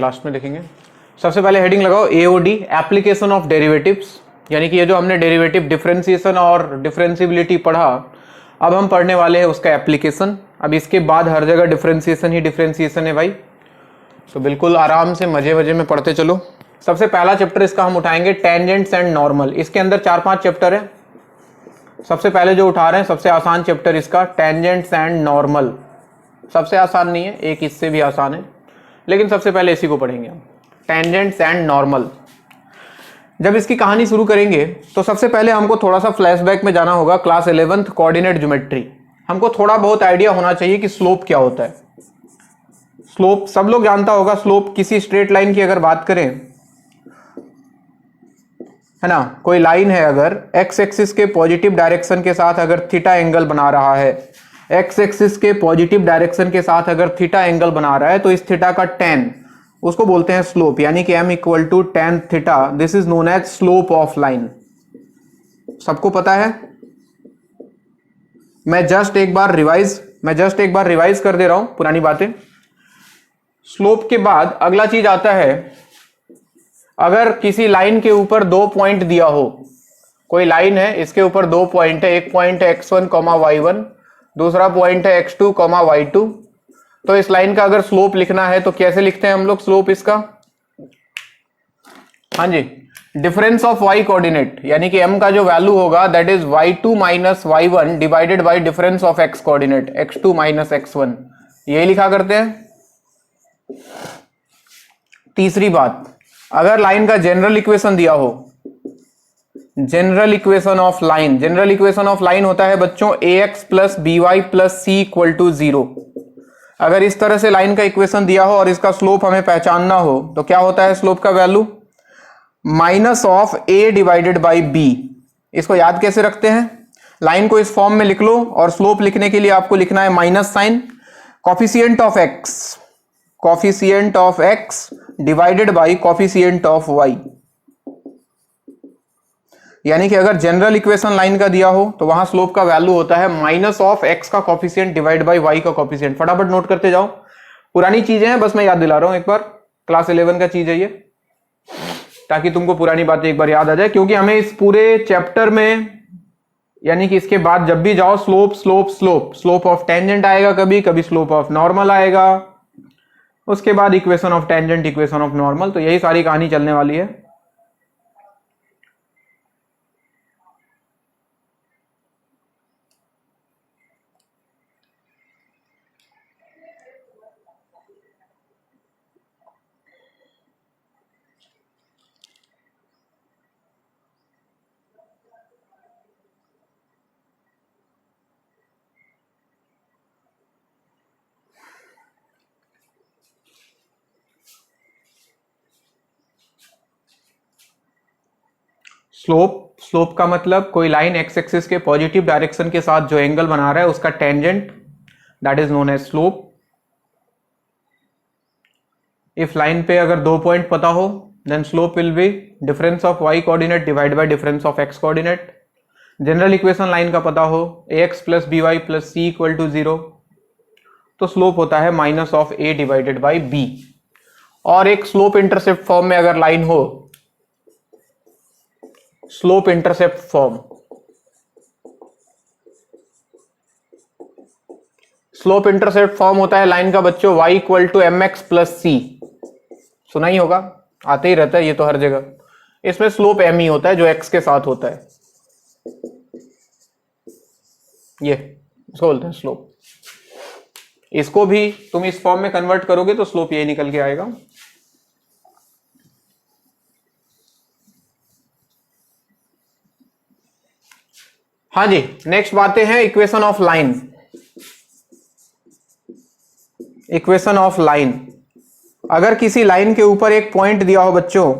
Last में देखेंगे। सबसे पहले हेडिंग लगाओ एओडी, एप्लीकेशन ऑफ डेरिवेटिव्स, यानी कि ये जो हमने डेरिवेटिव डिफरेंशिएशन और डिफरेंशिएबिलिटी पढ़ा, अब हम पढ़ने वाले हैं उसका एप्लीकेशन। अब इसके बाद हर जगह डिफरेंशिएशन ही डिफरेंशिएशन है भाई, तो बिल्कुल आराम से मजे मजे में पढ़ते चलो। सबसे पहला चैप्टर इसका हम उठाएंगे टेंजेंट्स एंड नॉर्मल। इसके अंदर 4-5 चैप्टर है। सबसे पहले जो उठा रहे हैं सबसे आसान चैप्टर इसका टेंजेंट्स एंड नॉर्मल। सबसे आसान नहीं है, एक इससे भी आसान है, लेकिन सबसे पहले इसी को पढ़ेंगे हम, टेंजेंट्स एंड नॉर्मल। जब इसकी कहानी शुरू करेंगे तो सबसे पहले हमको थोड़ा सा फ्लैशबैक में जाना होगा, क्लास 11th कोऑर्डिनेट ज्योमेट्री। हमको थोड़ा बहुत आइडिया होना चाहिए कि स्लोप क्या होता है। स्लोप सब लोग जानता होगा, स्लोप किसी स्ट्रेट लाइन की अगर बात करें, है ना, कोई लाइन है अगर एक्स एक्सिस के पॉजिटिव डायरेक्शन के साथ अगर थीटा एंगल बना रहा है, एक्स एक्सिस के पॉजिटिव डायरेक्शन के साथ अगर थीटा एंगल बना रहा है, तो इस थीटा का टेन उसको बोलते हैं स्लोप, यानी कि m equal to tan theta. This is known as slope of line. सबको पता है? मैं जस्ट एक बार रिवाइज कर दे रहा हूं पुरानी बातें। स्लोप के बाद अगला चीज आता है, अगर किसी लाइन के ऊपर 2 पॉइंट दिया हो, कोई लाइन है इसके ऊपर 2 पॉइंट है, एक पॉइंट है x1, y1, दूसरा पॉइंट है x2, y2, तो इस लाइन का अगर स्लोप लिखना है तो कैसे लिखते हैं हम लोग स्लोप इसका? हाँ जी, डिफरेंस ऑफ y कोऑर्डिनेट, यानी कि m का जो वैल्यू होगा that is y2 minus y1 divided by difference of x coordinate, x2 minus x1, यही लिखा करते हैं। तीसरी बात, अगर लाइन का जनरल इक्वेशन दिया हो, जनरल इक्वेशन ऑफ लाइन होता है बच्चों ax plus by plus c equal to 0। अगर इस तरह से लाइन का इक्वेशन दिया हो और इसका स्लोप हमें पहचानना हो तो क्या होता है स्लोप का value? Minus of a divided by b। इसको याद कैसे रखते हैं? लाइन को इस फॉर्म में लिख लो और स्लोप लिखने के लिए आपको लिखना है minus sign, coefficient of x divided by coefficient of y। यानी कि अगर जनरल इक्वेशन लाइन का दिया हो तो वहां स्लोप का वैल्यू होता है माइनस ऑफ x का कॉफिशिएंट डिवाइड बाई y का कॉफिशिएंट। फटाफट नोट करते जाओ, पुरानी चीजें हैं, बस मैं याद दिला रहा हूं एक बार, क्लास 11 का चीज है ये, ताकि तुमको पुरानी बातें एक बार याद आ जाए। क्योंकि हमें इस पूरे चैप्टर में, यानी कि इसके बाद जब भी जाओ स्लोप ऑफ टेंजेंट आएगा, कभी स्लोप ऑफ नॉर्मल आएगा, उसके बाद equation of tangent, equation of normal, तो यही सारी कहानी चलने वाली है। स्लोप का मतलब कोई लाइन एक्स एक्सिस के पॉजिटिव डायरेक्शन के साथ जो एंगल बना रहा है उसका tangent, that is known as slope. If line पे अगर 2 पॉइंट पता हो then slope will be difference of y coordinate divide by difference of x coordinate. General equation line का पता हो ax plus by plus c equal to 0, तो slope होता है minus of a divided by b। और एक slope intercept form में अगर लाइन हो, स्लोप इंटरसेप्ट फॉर्म होता है लाइन का बच्चों y equal to mx plus c। सुना ही होगा, आते ही रहता है ये तो हर जगह। इसमें स्लोप m ही होता है जो x के साथ होता है, ये इसको बोलते हैं स्लोप। इसको भी तुम इस फॉर्म में कन्वर्ट करोगे तो स्लोप ये निकल के आएगा। हाँ जी, नेक्स्ट बातें हैं equation of line. Equation of line, अगर किसी लाइन के ऊपर एक पॉइंट दिया हो बच्चों,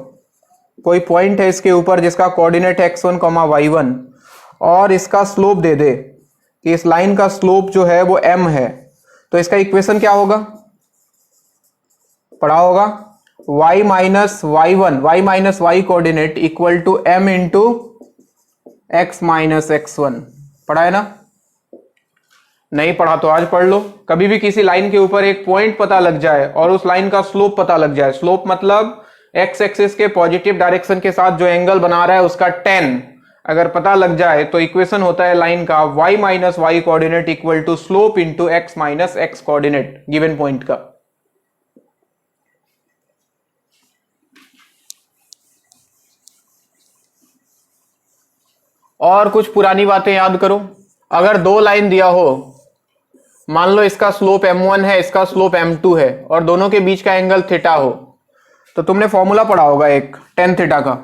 कोई पॉइंट है इसके ऊपर जिसका कोऑर्डिनेट x1, y1, और इसका स्लोप दे दे कि इस लाइन का स्लोप जो है वो m है, तो इसका इक्वेशन क्या होगा? पढ़ा होगा, y minus y coordinate equal to m into x minus x1, पढ़ा है ना? नहीं पढ़ा तो आज पढ़ लो। कभी भी किसी लाइन के ऊपर एक पॉइंट पता लग जाए और उस लाइन का स्लोप पता लग जाए, स्लोप मतलब एक्स एक्सिस के पॉजिटिव डायरेक्शन के साथ जो एंगल बना रहा है उसका tan अगर पता लग जाए तो इक्वेशन होता है लाइन का y minus y coordinate equal to slope into x minus x coordinate given point का। और कुछ पुरानी बातें याद करो। अगर दो लाइन दिया हो, मान लो इसका स्लोप m1 है, इसका स्लोप m2 है और दोनों के बीच का एंगल थीटा हो, तो तुमने फॉर्मूला पढ़ा होगा एक tan थीटा का।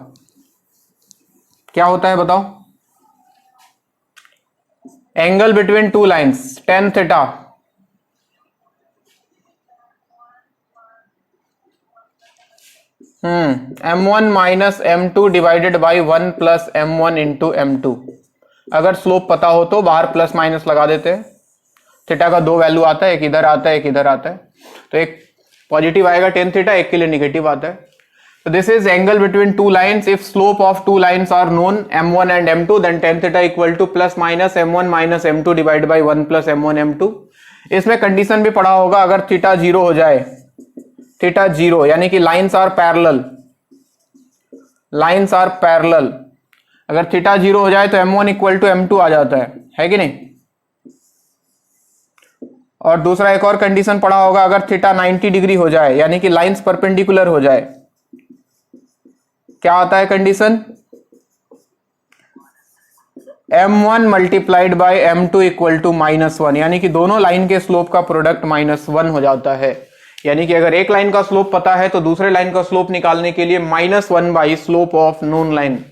क्या होता है बताओ? Angle between two lines tan theta m1 minus m2 divided by 1 plus m1 into m2। अगर स्लोप पता हो तो बाहर प्लस माइनस लगा देते हैं। थीटा का दो वैल्यू आता है, एक इधर आता है एक इधर आता है, तो एक पॉजिटिव आएगा tan थीटा, एक के लिए निगेटिव आता है। तो this is angle between two lines. If slope of two lines are known m1 and m2 then tan theta equal to plus minus m1 minus m2 divide by 1 plus m1 m2। इसमें condition भी पढ़ा होगा, अगर theta zero हो जाए, theta zero यानी कि lines are parallel, lines are parallel, अगर थीटा जीरो हो जाए तो m1 इक्वल टू m2 आ जाता है कि नहीं? और दूसरा एक और कंडीशन पढ़ा होगा, अगर थीटा 90 डिग्री हो जाए यानी कि लाइंस परपेंडिकुलर हो जाए, क्या आता है condition? m1 multiplied by m2 equal to -1, यानी कि दोनों लाइन के स्लोप का प्रोडक्ट -1 हो जाता है। यानी कि अगर एक लाइन का स्लोप पता है तो दूसरे लाइन का स्लोप निकालने के लिए -1 by slope of known line,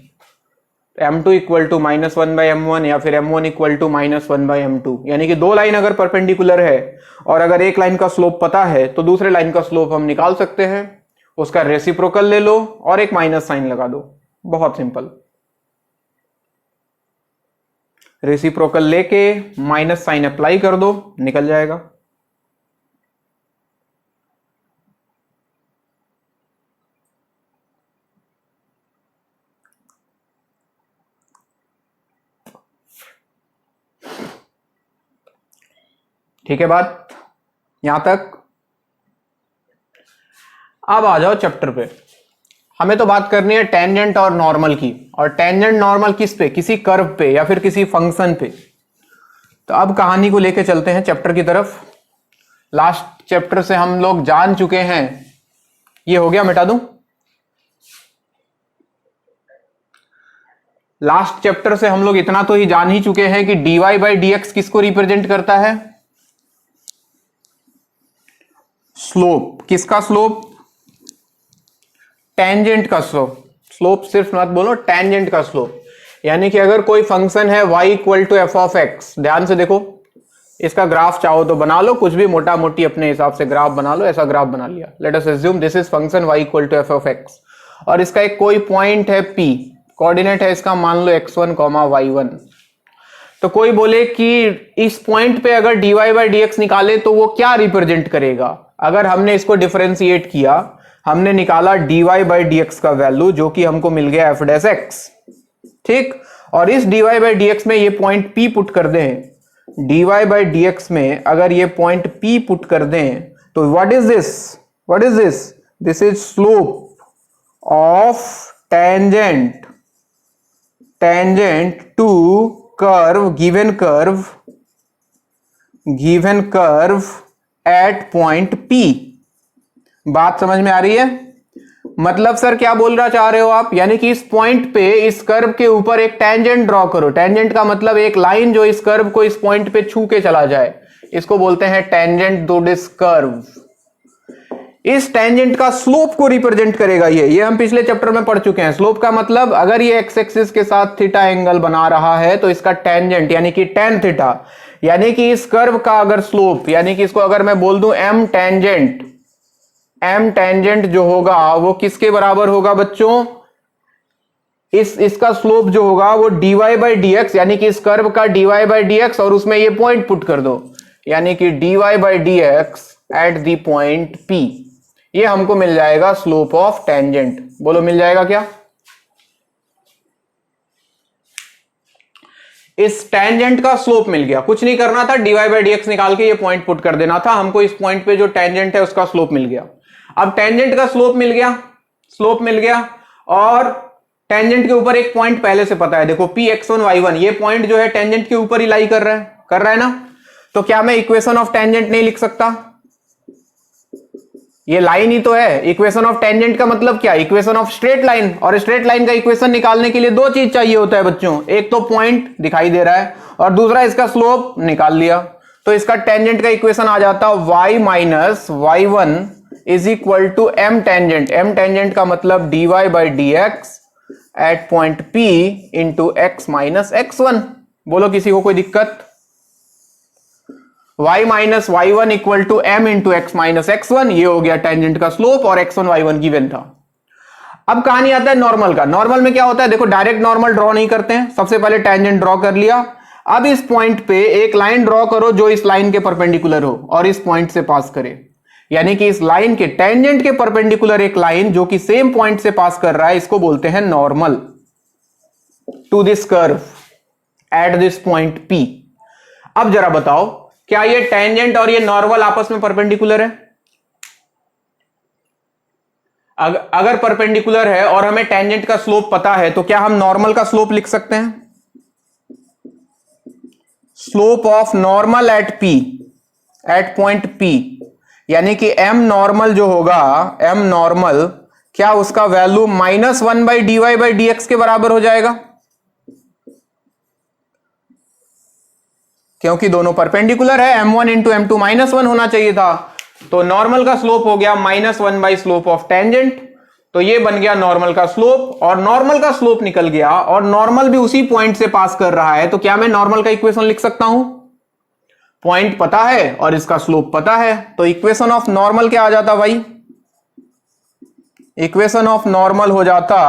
m2 equal to -1 by m1 या फिर m1 equal to -1 by m2। यानी कि दो लाइन अगर परपेंडिकुलर है और अगर एक लाइन का स्लोप पता है तो दूसरे लाइन का स्लोप हम निकाल सकते हैं, उसका रेसिप्रोकल ले लो और एक माइनस साइन लगा दो, बहुत सिंपल। रेसिप्रोकल लेके माइनस साइन अप्लाई कर दो, निकल जाएगा। ठीक है बात यहां तक? अब आ जाओ चैप्टर पे। हमें तो बात करनी है टेंजेंट और नॉर्मल की, और टेंजेंट नॉर्मल किस पे? किसी कर्व पे या फिर किसी फंक्शन पे। तो अब कहानी को लेके चलते हैं चैप्टर की तरफ। लास्ट चैप्टर से हम लोग जान चुके हैं, ये हो गया, मिटा दूं? लास्ट चैप्टर से हम लोग इतना तो ही जान ही चुके हैं कि dy बाई dx किसको रिप्रेजेंट करता है? स्लोप। किसका स्लोप? टेंजेंट का स्लोप। स्लोप सिर्फ मत बोलो, टेंजेंट का स्लोप। यानी कि अगर कोई फंक्शन है y equal to f of x, ध्यान से देखो, इसका ग्राफ चाहो तो बना लो, कुछ भी मोटा मोटी अपने हिसाब से ग्राफ बना लो। ऐसा ग्राफ बना लिया, let us assume this is function y equal to f of x, और इसका एक कोई पॉइंट है p, कोऑर्डिनेट है इसका मान लो x1, y1। तो कोई बोले कि इस पॉइंट पे अगर dy बाई dx निकाले तो वो क्या रिप्रेजेंट करेगा? अगर हमने इसको डिफरेंशिएट किया, हमने निकाला dy बाई dx का वैल्यू जो कि हमको मिल गया f डैश x, ठीक। और इस dy बाई dx में ये पॉइंट p पुट कर दें, dy बाई dx में अगर ये पॉइंट p पुट कर दें तो what is this? What is this? This is slope of tangent, tangent to curve, given curve at point P। बात समझ में आ रही है? मतलब सर क्या बोलना चाह रहे हो आप? यानी कि इस पॉइंट पे, इस कर्व के ऊपर एक टेंजेंट ड्रॉ करो। टेंजेंट का मतलब एक लाइन जो इस कर्व को इस पॉइंट पे छू के चला जाए, इसको बोलते हैं टेंजेंट टू दिस कर्व। इस टेंजेंट का स्लोप को रिप्रेजेंट करेगा ये हम पिछले चैप्टर में पढ़ चुके हैं। स्लोप का मतलब अगर ये एक्स एक्सिस के साथ थीटा एंगल बना रहा है तो इसका टेंजेंट यानी कि tan थीटा, यानी कि इस कर्व का अगर स्लोप, यानी कि इसको अगर मैं बोल दूं m टेंजेंट जो होगा वो किसके बराबर होगा बच्चों? इसका स्लोप जो होगा वो dy बाई dx, यानी कि इस कर्व का dy बाई dx, और उसमें ये पॉइंट पुट कर दो, यानी कि dy by dx at the point P। ये हमको मिल जाएगा स्लोप ऑफ टेंजेंट। बोलो मिल जाएगा क्या? इस टेंजेंट का स्लोप मिल गया, कुछ नहीं करना था, dy बाई dx निकाल के ये पॉइंट पुट कर देना था, हमको इस पॉइंट पे जो टेंजेंट है उसका स्लोप मिल गया। अब टेंजेंट का स्लोप मिल गया, स्लोप मिल गया, और टेंजेंट के ऊपर एक पॉइंट पहले से पता है, देखो px1 y1, ये पॉइंट जो है टेंजेंट के ऊपर ही लाई कर रहा है ना, तो क्या मैं इक्वेशन ऑफ टेंजेंट नहीं लिख सकता? ये लाइन ही तो है, इक्वेशन ऑफ टेंजेंट का मतलब क्या? इक्वेशन ऑफ स्ट्रेट लाइन, और स्ट्रेट लाइन का इक्वेशन निकालने के लिए दो चीज चाहिए होता है बच्चों, एक तो पॉइंट दिखाई दे रहा है और दूसरा इसका स्लोप निकाल लिया, तो इसका टेंजेंट का इक्वेशन आ जाता y minus y1 is equal to m tangent, m tangent का मतलब dy by dx at point p into x minus x1। बोलो किसी को कोई दिक्कत? y minus y1 equal to m into x minus x1, ये हो गया टेंजेंट का स्लोप, और x1 y1 गिवन था। अब कहानी आता है नॉर्मल का। नॉर्मल में क्या होता है, देखो डायरेक्ट नॉर्मल ड्रॉ नहीं करते हैं, सबसे पहले टेंजेंट ड्रॉ कर लिया। अब इस पॉइंट पे एक लाइन ड्रॉ करो जो इस लाइन के परपेंडिकुलर हो और इस पॉइंट से पास करे, यानी कि इस लाइन के टेंजेंट के परपेंडिकुलर एक लाइन जो कि सेम पॉइंट से पास कर रहा है, इसको बोलते हैं normal to this curve at this point P। अब जरा बताओ, क्या ये टेंजेंट और ये नॉर्मल आपस में परपेंडिकुलर है? अगर परपेंडिकुलर है और हमें टेंजेंट का स्लोप पता है, तो क्या हम नॉर्मल का स्लोप लिख सकते हैं? Slope of normal at P, at point P, यानी कि m नॉर्मल जो होगा, m नॉर्मल, क्या उसका value minus one by d Y by D x के बराबर हो जाएगा? क्योंकि दोनों परपेंडिकुलर है, m1 into m2 minus one होना चाहिए था, तो नॉर्मल का स्लोप हो गया minus one by slope of tangent, तो ये बन गया नॉर्मल का स्लोप, और नॉर्मल का स्लोप निकल गया, और नॉर्मल भी उसी पॉइंट से पास कर रहा है, तो क्या मैं नॉर्मल का इक्वेशन लिख सकता हूं? पॉइंट पता है और इसका स्लोप पता है, तो इक्वेशन ऑफ नॉर्मल क्या आ जाता भाई? इक्वेशन ऑफ नॉर्मल हो जाता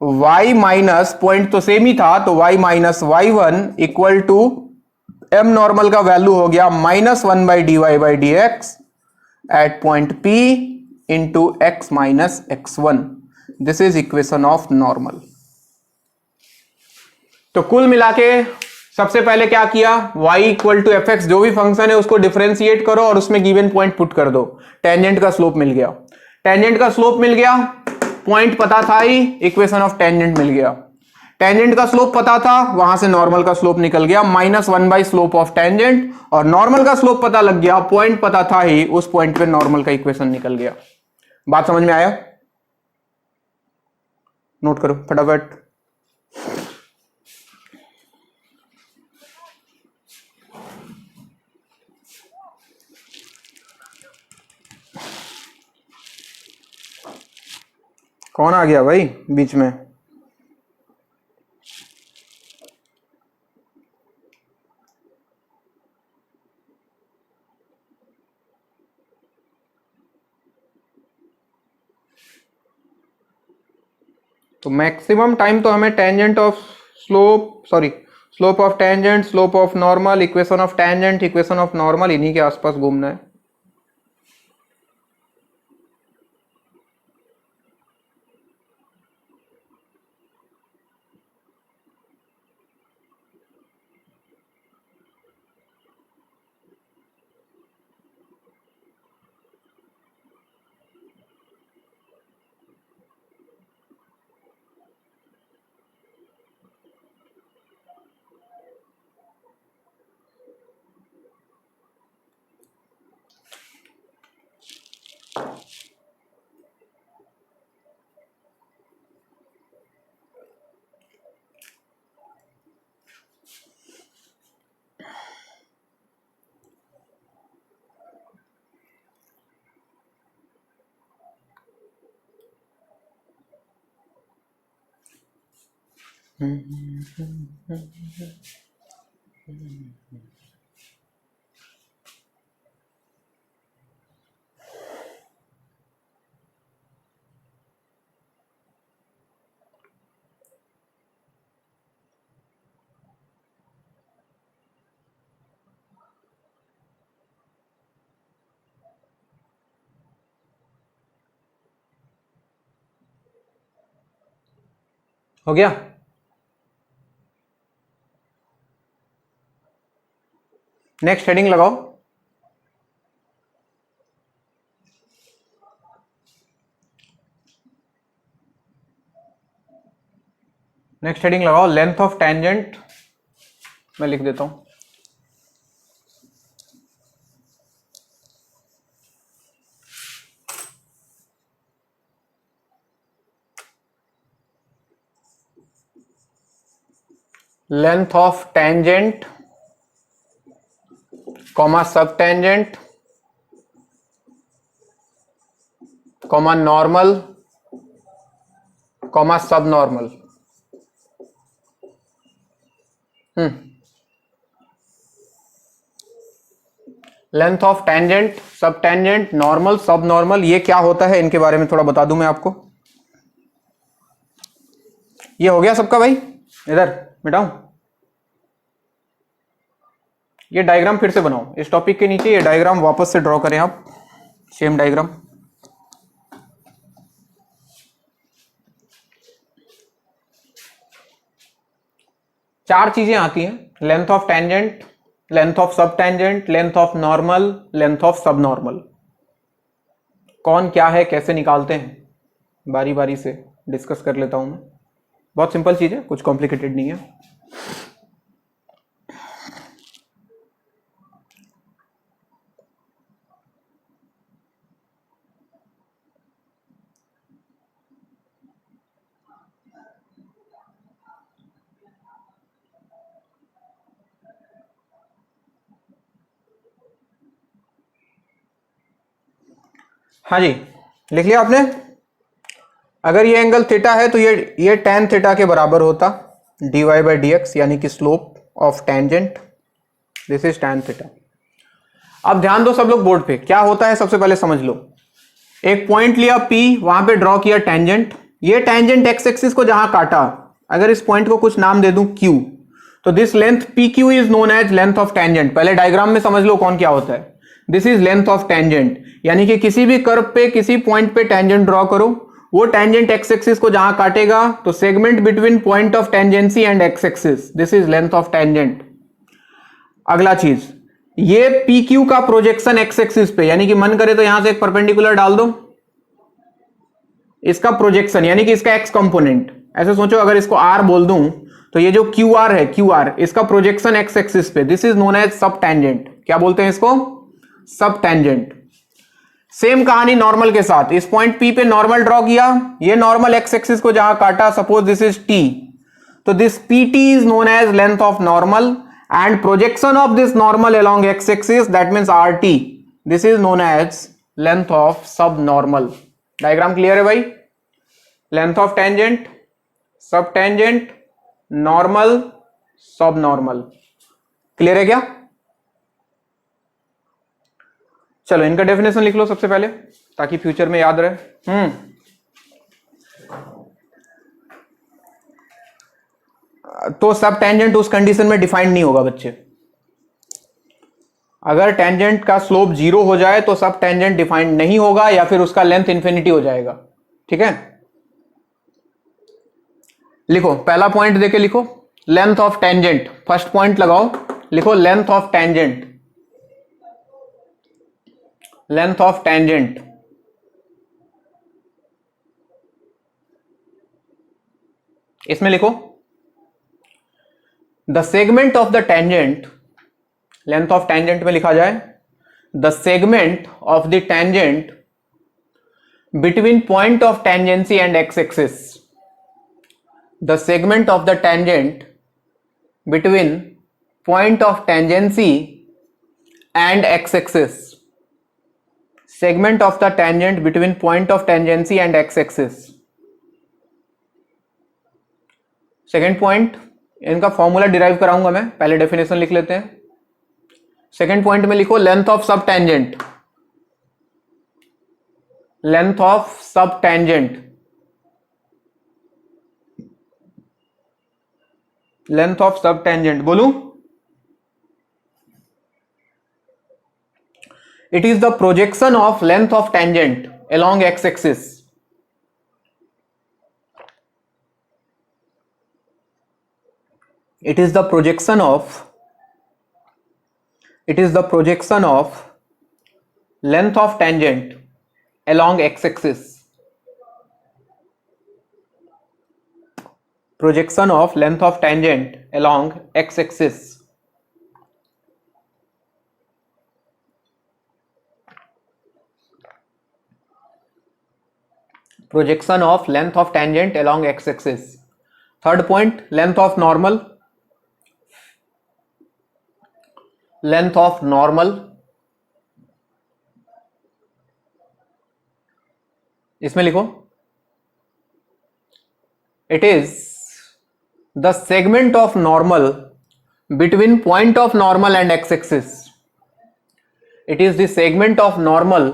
y माइनस, पॉइंट तो सेम ही था, तो y minus y1 equal to m normal का वैल्यू हो गया minus one by d Y by D x at point P into x minus x1। This is equation of normal. तो कुल मिला के सबसे पहले क्या किया, y equal to F x, जो भी फंक्शन है उसको डिफरेंशिएट करो और उसमें गिवन पॉइंट पुट कर दो, टेंजेंट का स्लोप मिल गया, टेंजेंट का स्लोप मिल गया, पॉइंट पता था ही, इक्वेशन ऑफ टेंजेंट मिल गया, टेंजेंट का स्लोप पता था, वहां से नॉर्मल का स्लोप निकल गया minus one by slope of tangent, और नॉर्मल का स्लोप पता लग गया, पॉइंट पता था ही, उस पॉइंट पे नॉर्मल का इक्वेशन निकल गया। बात समझ में आया? नोट करो फटाफट। कौन आ गया भाई बीच में? तो मैक्सिमम टाइम तो हमें tangent of slope of tangent, slope of normal, equation of tangent, equation of normal, इन्हीं के आसपास घूमना है। हो गया? नेक्स्ट हेडिंग लगाओ। नेक्स्ट हेडिंग लगाओ लेंथ ऑफ टेंजेंट, मैं लिख देता हूं। लेंथ ऑफ टेंजेंट कॉमा सब टेंजेंट कॉमा नॉर्मल कॉमा सब normal. Length of tangent, sub tangent, normal, sub normal, ये क्या होता है इनके बारे में थोड़ा बता दूं मैं आपको। ये हो गया सबका भाई, इधर मिटाऊं, ये डायग्राम फिर से बनाओ इस टॉपिक के नीचे, ये डायग्राम वापस से ड्रॉ करें आप, सेम डायग्राम। चार चीजें आती हैं, length of tangent, length of सब tangent, length of normal, length of सब नॉर्मल। कौन क्या है, कैसे निकालते हैं, बारी बारी से डिस्कस कर लेता हूं मैं। बहुत सिंपल चीज है, कुछ कॉम्प्लिकेटेड नहीं है। हाँ जी, लिख लिया आपने। अगर ये एंगल थीटा है तो ये tan थीटा के बराबर होता dy बाई डी एक्स, यानी कि slope of tangent, this is tan theta. अब ध्यान दो सब लोग बोर्ड पे, क्या होता है सबसे पहले समझ लो। एक पॉइंट लिया P, वहां पे ड्रॉ किया टेंजेंट, ये टेंजेंट एक्स एक्सिस को जहां काटा, अगर इस पॉइंट को कुछ नाम दे दूं Q, तो this length PQ is known as length of tangent. पहले डायग्राम में समझ लो कौन क्या होता है। This is length of tangent, यानी कि किसी भी कर्व पे किसी पॉइंट पे टेंजेंट ड्रॉ करो, वो टेंजेंट एक्स एक्सिस को जहां काटेगा तो segment between point of tangency and x axis, this is length of tangent. अगला चीज, ये पी क्यू का प्रोजेक्शन एक्स एक्सिस पे, यानी कि मन करे तो यहां से एक परपेंडिकुलर डाल दो, इसका प्रोजेक्शन यानी कि इसका एक्स कंपोनेंट, ऐसे सोचो अगर इसको आर बोल दूं तो ये जो क्यू आर है, क्यू आर इसका प्रोजेक्शन एक्स एक्सिस पे, दिस इज नोन एज सब टेंजेंट। क्या बोलते हैं इसको, सब टेंजेंट। सेम कहानी नॉर्मल के साथ, इस पॉइंट पी पे नॉर्मल ड्रॉ किया, ये नॉर्मल एक्स एक्सिस को जहां काटा, सपोज दिस इज टी, तो this P T is known as length of normal and projection of this normal along x axis, that means R T, this is known as length of सब normal. Diagram clear है भाई। Length of tangent, sub tangent, normal, sub normal, clear है क्या। चलो इनका definition लिख लो सबसे पहले ताकि फ्यूचर में याद रहे। तो सब टेंजेंट उस कंडीशन में डिफाइंड नहीं होगा बच्चे। अगर टेंजेंट का स्लोप 0 हो जाए तो सब टेंजेंट डिफाइंड नहीं होगा, या फिर उसका लेंथ इंफिनिटी हो जाएगा। ठीक है, लिखो पहला पॉइंट देके लिखो length of tangent, first point लगाओ, लिखो length of tangent, length of tangent. इसमें लिखो the segment of the tangent, length of tangent में लिखा जाए the segment of the tangent between point of tangency and x axis, the segment of the tangent between point of tangency and x axis, segment of the tangent between point of tangency and x axis। Second point, इनका formula derive कराऊंगा मैं, पहले definition लिख लेते हैं। Second point में लिखो length of सब टेंजेंट, लेंथ ऑफ सब टेंजेंट, लेंथ ऑफ सब टेंजेंट बोलूं, it is the projection of length of tangent along x axis, it is the projection of it is the projection of length of tangent along x-axis. Projection of length of tangent along x-axis. Projection of length of tangent along x-axis. Third point, length of normal. Length of normal. इसमें लिखो, it is the segment of normal between point of normal and x axis. It is the segment of normal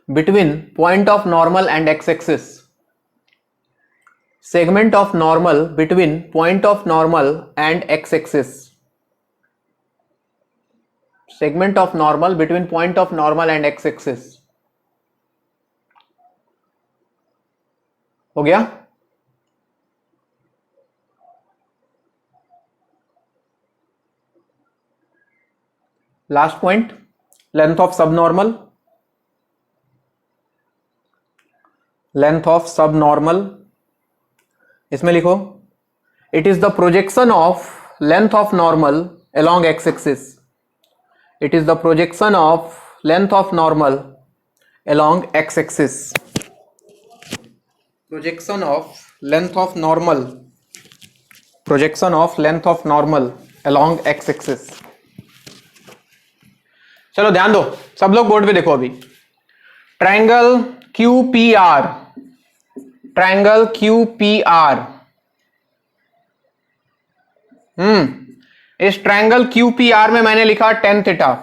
between point of normal and x axis. segment of normal between point of normal and x-axis. Segment of normal between point of normal and x-axis. हो गया? Last point, length of subnormal. Length of subnormal. इसमें लिखो, it is the projection of length of normal along x-axis. It is the projection of length of normal along x-axis. Projection of length of normal. Projection of length of normal along x-axis. चलो ध्यान दो, सब लोग board पे देखो अभी. Triangle QPR. Triangle QPR. इस triangle QPR में मैंने लिखा tan थीटा,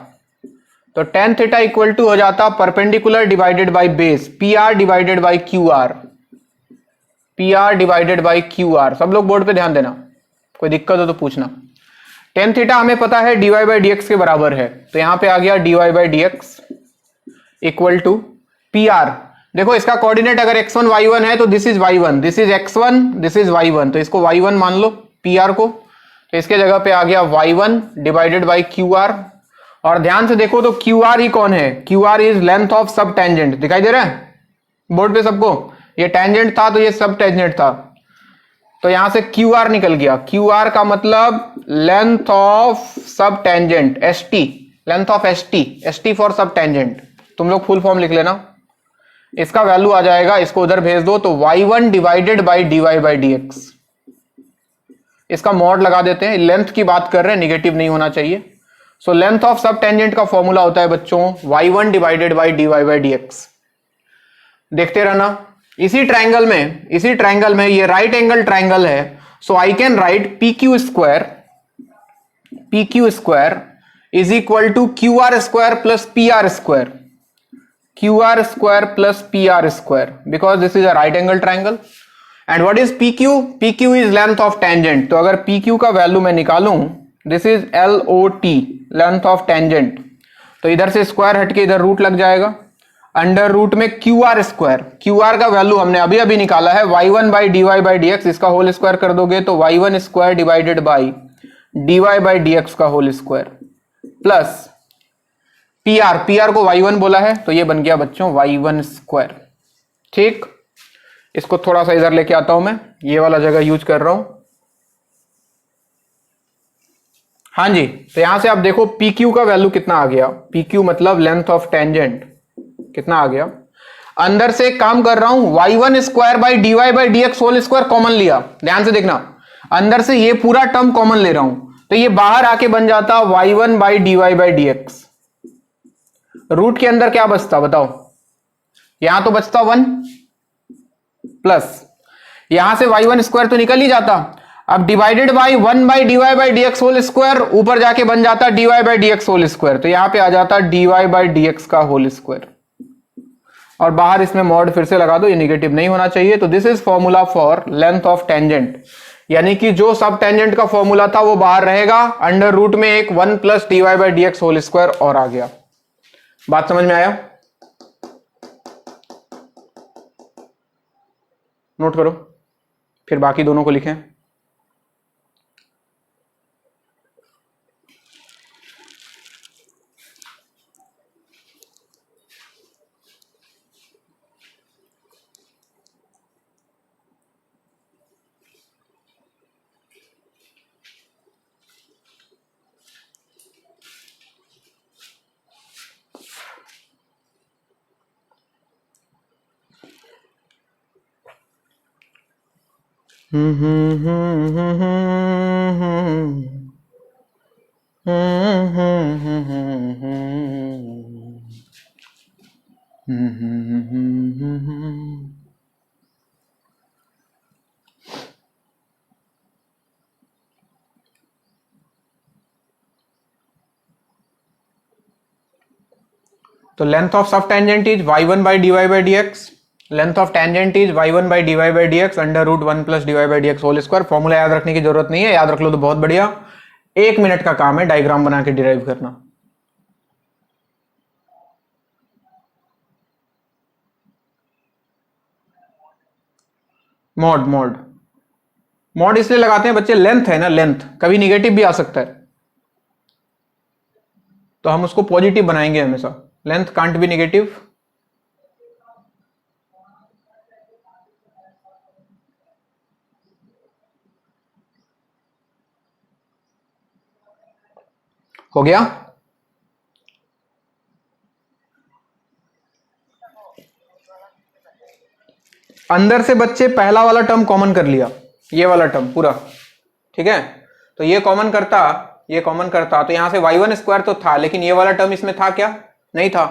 तो tan थीटा इक्वल टू हो जाता perpendicular divided by base, PR divided by QR. PR divided by QR. सब लोग बोर्ड पे ध्यान देना, कोई दिक्कत हो तो पूछना. tan थीटा हमें पता है dy बाय dx के बराबर है, तो यहां पे आ गया dy by dx equal to PR. देखो इसका कोऑर्डिनेट अगर x1 y1 है तो this is y1, this is x1, this is y1, तो इसको y1 मान लो PR को, तो इसके जगह पे आ गया y1 डिवाइडेड बाय QR. और ध्यान से देखो तो QR ही कौन है? QR इज लेंथ ऑफ सब टेंजेंट. दिखाई दे रहा है बोर्ड पे सबको? ये टेंजेंट था तो ये सब टेंजेंट था, तो यहां से QR निकल गया. QR का मतलब लेंथ ऑफ सब tangent, ST, length of ST for सब टेंजेंट. तुम लोग फुल फॉर्म लिख लेना, इसका वैल्यू आ जाएगा, इसको उधर भेज दो तो y1 divided by dy by dx. इसका मॉड लगा देते हैं, लेंथ की बात कर रहे हैं, निगेटिव नहीं होना चाहिए. सो लेंथ ऑफ सब टेंजेंट का फॉर्मूला होता है बच्चों y1 divided by dy by dx. देखते रहना. इसी ट्रायंगल में ये राइट एंगल ट्रायंगल है, so I can write PQ square is equal to QR square plus PR square. QR square plus PR square, because this is a right angle triangle. And what is PQ? PQ is length of tangent. तो अगर PQ का value मैं निकालूं, this is LOT, length of tangent, तो इधर से square हटके इधर रूट लग जाएगा. अंडर रूट में QR स्क्वायर, QR का वैल्यू हमने अभी अभी निकाला है y1 by dy by dx. इसका होल स्क्वायर कर दोगे तो y1 square divided by dy by dx का होल स्क्वायर प्लस PR को y1 बोला है, तो ये बन गया बच्चों y1 स्क्वायर. ठीक, इसको थोड़ा सा इधर लेके आता हूं, मैं ये वाला जगह यूज कर रहा हूं. हाँ जी, तो यहां से आप देखो PQ का वैल्यू कितना आ गया. PQ मतलब लेंथ ऑफ टेंजेंट कितना आ गया. अंदर से काम कर रहा हूं, y1 square by dy by dx whole square common लिया. ध्यान से देखना, अंदर से ये पूरा टर्म कॉमन ले रहा हूं, तो ये बाहर आके बन जाता y1 by dy by dx. Root के अंदर क्या बचता बताओ? यहां तो बचता 1 प्लस यहां से y1 स्क्वायर तो निकल ही जाता. अब divided by 1 by dy by dx whole square, ऊपर जाके बन जाता dy by dx whole square, तो यहां पे आ जाता dy बाई dx का होल स्क्वायर. और बाहर इसमें मॉड फिर से लगा दो, ये निगेटिव नहीं होना चाहिए. तो this is formula for length of tangent, यानी कि जो सब टेंजेंट का फॉर्मूला था वो बाहर रहेगा. अंडर रूट में एक 1 plus dy by dx whole square और आ गया. बात समझ में आया? नोट करो. फिर बाकी दोनों को लिखें। तो लेंथ ऑफ सब tangent is y1 by dy by dx, length of tangent is y1 by dy by dx under root 1 plus dy by dx whole square. Formula याद रखने की जरूरत नहीं है, याद रख लो तो बहुत बढ़िया। 1 मिनट का काम है डायग्राम बना के डिराइव करना। मॉड मॉड मॉड इसलिए लगाते हैं बच्चे, लेंथ है ना, लेंथ कभी निगेटिव भी आ सकता है, तो हम उसको पॉजिटिव बनाएंगे हमेशा। Length can't be negative. हो गया? अंदर से बच्चे पहला वाला टर्म कॉमन कर लिया, ये वाला टर्म पूरा, ठीक है। तो ये कॉमन करता, ये कॉमन करता, तो यहां से y1 स्क्वायर तो था, लेकिन ये वाला टर्म इसमें था क्या? नहीं था।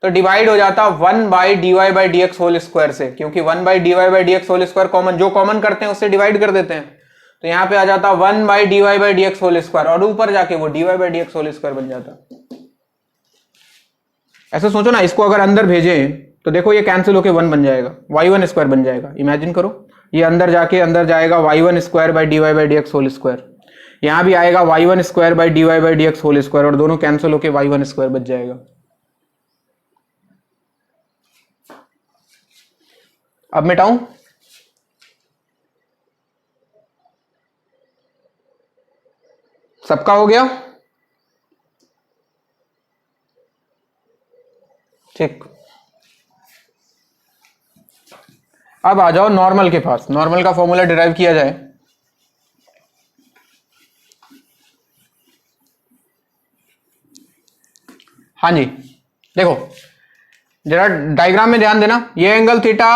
तो डिवाइड हो जाता 1 by dy by dx whole square से, क्योंकि 1 by dy by dx whole square common, जो कॉमन करते हैं उससे डिवाइड कर देते हैं। तो यहां पे आ जाता 1 by dy by dx whole square, और ऊपर जाके वो dy by dx whole square बन जाता। ऐसे सोचो ना, इसको अगर अंदर भेजें तो देखो ये कैंसिल होके 1 बन जाएगा, y1 स्क्वायर बन जाएगा। इमेजिन करो, ये अंदर जाके अंदर जाएगा y1 square by dy by dx whole square, यहां भी आएगा y1 square by dy by dx whole square, और दोनों कैंसिल होके y1 स्क्वायर बच जाएगा। अब मिटाऊं? सबका हो गया? ठीक। अब आ जाओ नॉर्मल के पास। नॉर्मल का फॉर्मूला डिराइव किया जाए। हाँ जी, देखो जरा डायग्राम में ध्यान देना। ये एंगल थीटा,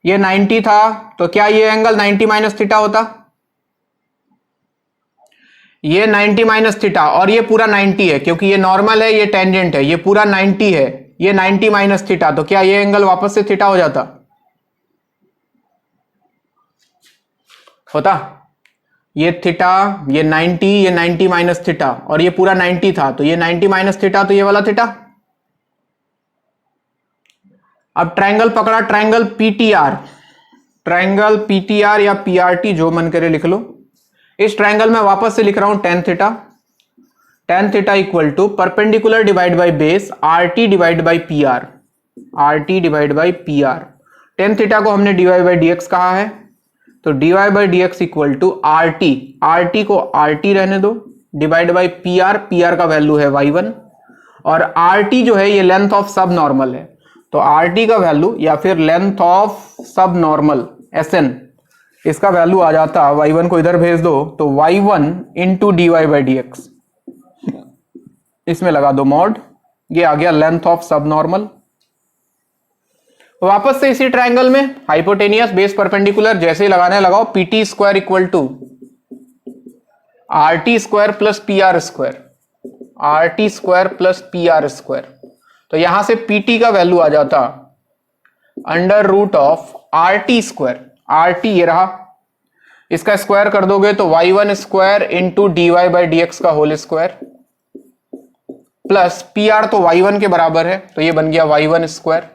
ये 90 था, तो क्या ये एंगल 90 माइनस थीटा होता? ये 90 माइनस थीटा, और ये पूरा 90 है, क्योंकि ये नॉर्मल है, ये टेंजेंट है, ये पूरा 90 है, ये 90 माइनस थीटा, तो क्या ये एंगल वापस से थीटा हो जाता? होता? ये थीटा, ये 90, ये 90 माइनस थीटा, और ये पूरा 90 था, तो ये 90 माइनस थीटा, तो ये वाला थीटा। अब ट्रायंगल पकड़ा, ट्रायंगल पीटीआर, ट्रायंगल पीटीआर या पीआरटी जो मन करे लिख लो। इस ट्रायंगल में वापस से लिख रहा हूं tan theta, tan theta equal to perpendicular divide by base RT divide by PR, RT divide by PR। tan theta को हमने dy बाय dx कहा है, तो dy by dx equal to RT, RT को RT रहने दो, divide by PR, PR का value है y1, और RT जो है ये लेंथ ऑफ सब नॉर्मल है, तो RT का वैल्यू या फिर लेंथ ऑफ सब नॉर्मल SN, इसका वैल्यू आ जाता, y1 को इधर भेज दो, तो y1 into dy by dx, इसमें लगा दो मॉड, ये आ गया लेंथ ऑफ सब नॉर्मल। वापस से इसी ट्रायंगल में हाइपोटेनियस बेस परपेंडिकुलर जैसे ही लगाने लगाओ, PT square equal to RT square plus PR square, RT square plus PR square, तो यहां से PT का वैल्यू आ जाता under root of RT square, RT ये रहा, इसका स्क्वायर कर दोगे तो y1 square into dy by dx का होल स्क्वायर, प्लस PR तो y1 के बराबर है, तो ये बन गया y1 स्क्वायर।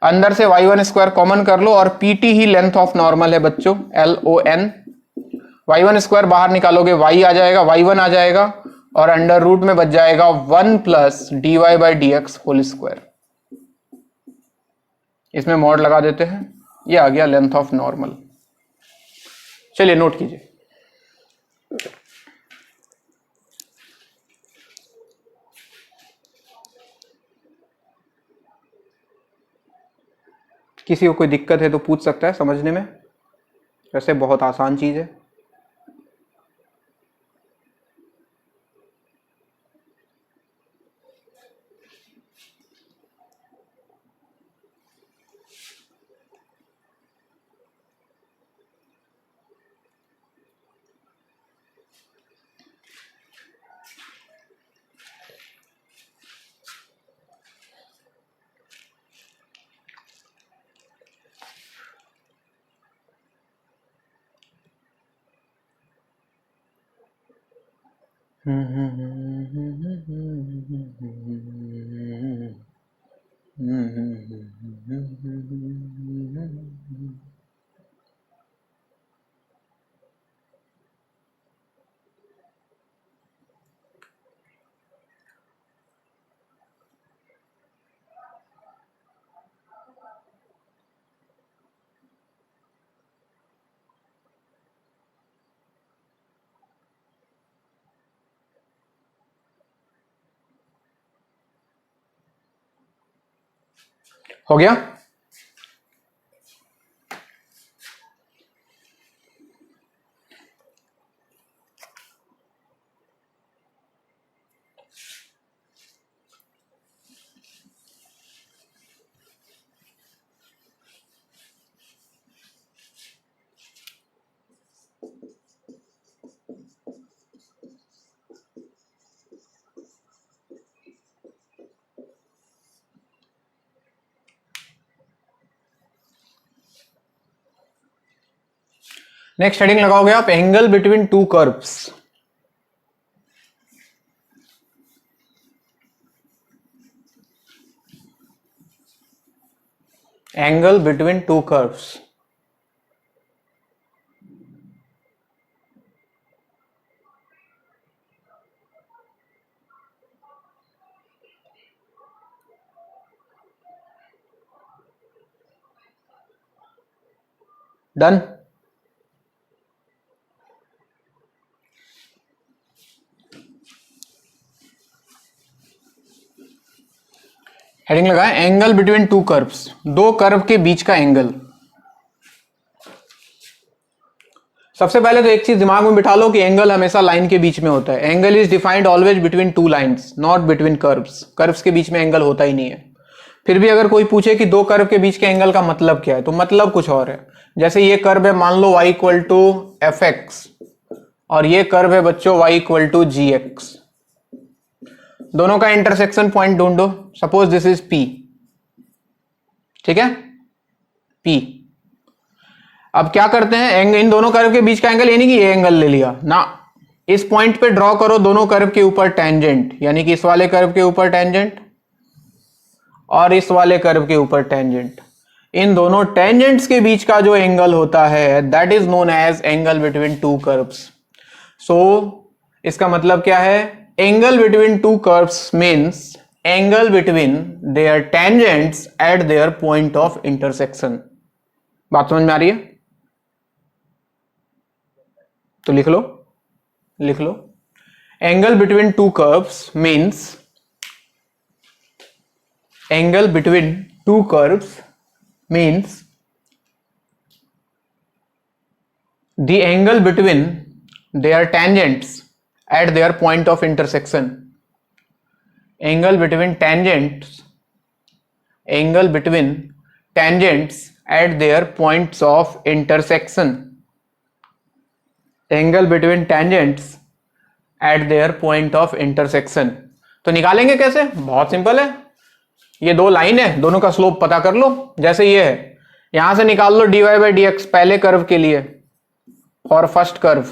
अंदर से y1 स्क्वायर कॉमन कर लो, और PT he length of normal है बच्चों, LON। y1 स्क्वायर बाहर निकालोगे y आ जाएगा, y1 आ जाएगा, और अंडर रूट में बच जाएगा 1 plus dy by dx whole square. इसमें मॉड लगा देते हैं, ये आ गया लेंथ ऑफ नॉर्मल। चलिए नोट कीजिए। किसी को कोई दिक्कत है तो पूछ सकता है समझने में, वैसे बहुत आसान चीज है। हो गया? नेक्स्ट हेडिंग लगाओगे आप angle between two curves. Angle between two curves. Done? Heading लगाए एंगल बिटवीन टू कर्व्स, दो कर्व के बीच का एंगल। सबसे पहले तो एक चीज दिमाग में बिठा लो कि एंगल हमेशा लाइन के बीच में होता है। Angle is defined always between two lines, not between curves. Curves के बीच में एंगल होता ही नहीं है। फिर भी अगर कोई पूछे कि दो कर्व के बीच के एंगल का मतलब क्या है, तो मतलब कुछ और है। जैसे ये कर्व है, मान लो y equal to F X, और ये कर्व है बच्चों y equal to G X. दोनों का इंटरसेक्शन पॉइंट ढूंढो। सपोज दिस इज P, ठीक है, P। अब क्या करते हैं, इन दोनों कर्व के बीच का एंगल, यानी कि ये एंगल ले लिया ना, इस पॉइंट पे ड्रॉ करो दोनों कर्व के ऊपर टेंजेंट, यानी कि इस वाले कर्व के ऊपर टेंजेंट और इस वाले कर्व के ऊपर टेंजेंट। इन दोनों टेंजेंट्स के बीच का जो एंगल होता है that is known as angle between two curves. So इसका मतलब क्या है, angle between two curves means angle between their tangents at their point of intersection. बात समझ में आ रही है? तो लिख लो, लिख लो। Angle between two curves means angle between two curves means the angle between their tangents at their point of intersection. Angle between tangents at their points of intersection. Angle between tangents at their point of intersection. तो निकालेंगे कैसे? बहुत simple है। ये दो line है, दोनों का स्लोप पता कर लो। जैसे ये है, यहां से निकाल लो dy बाई डी एक्स पहले कर्व के लिए, फॉर फर्स्ट कर्व,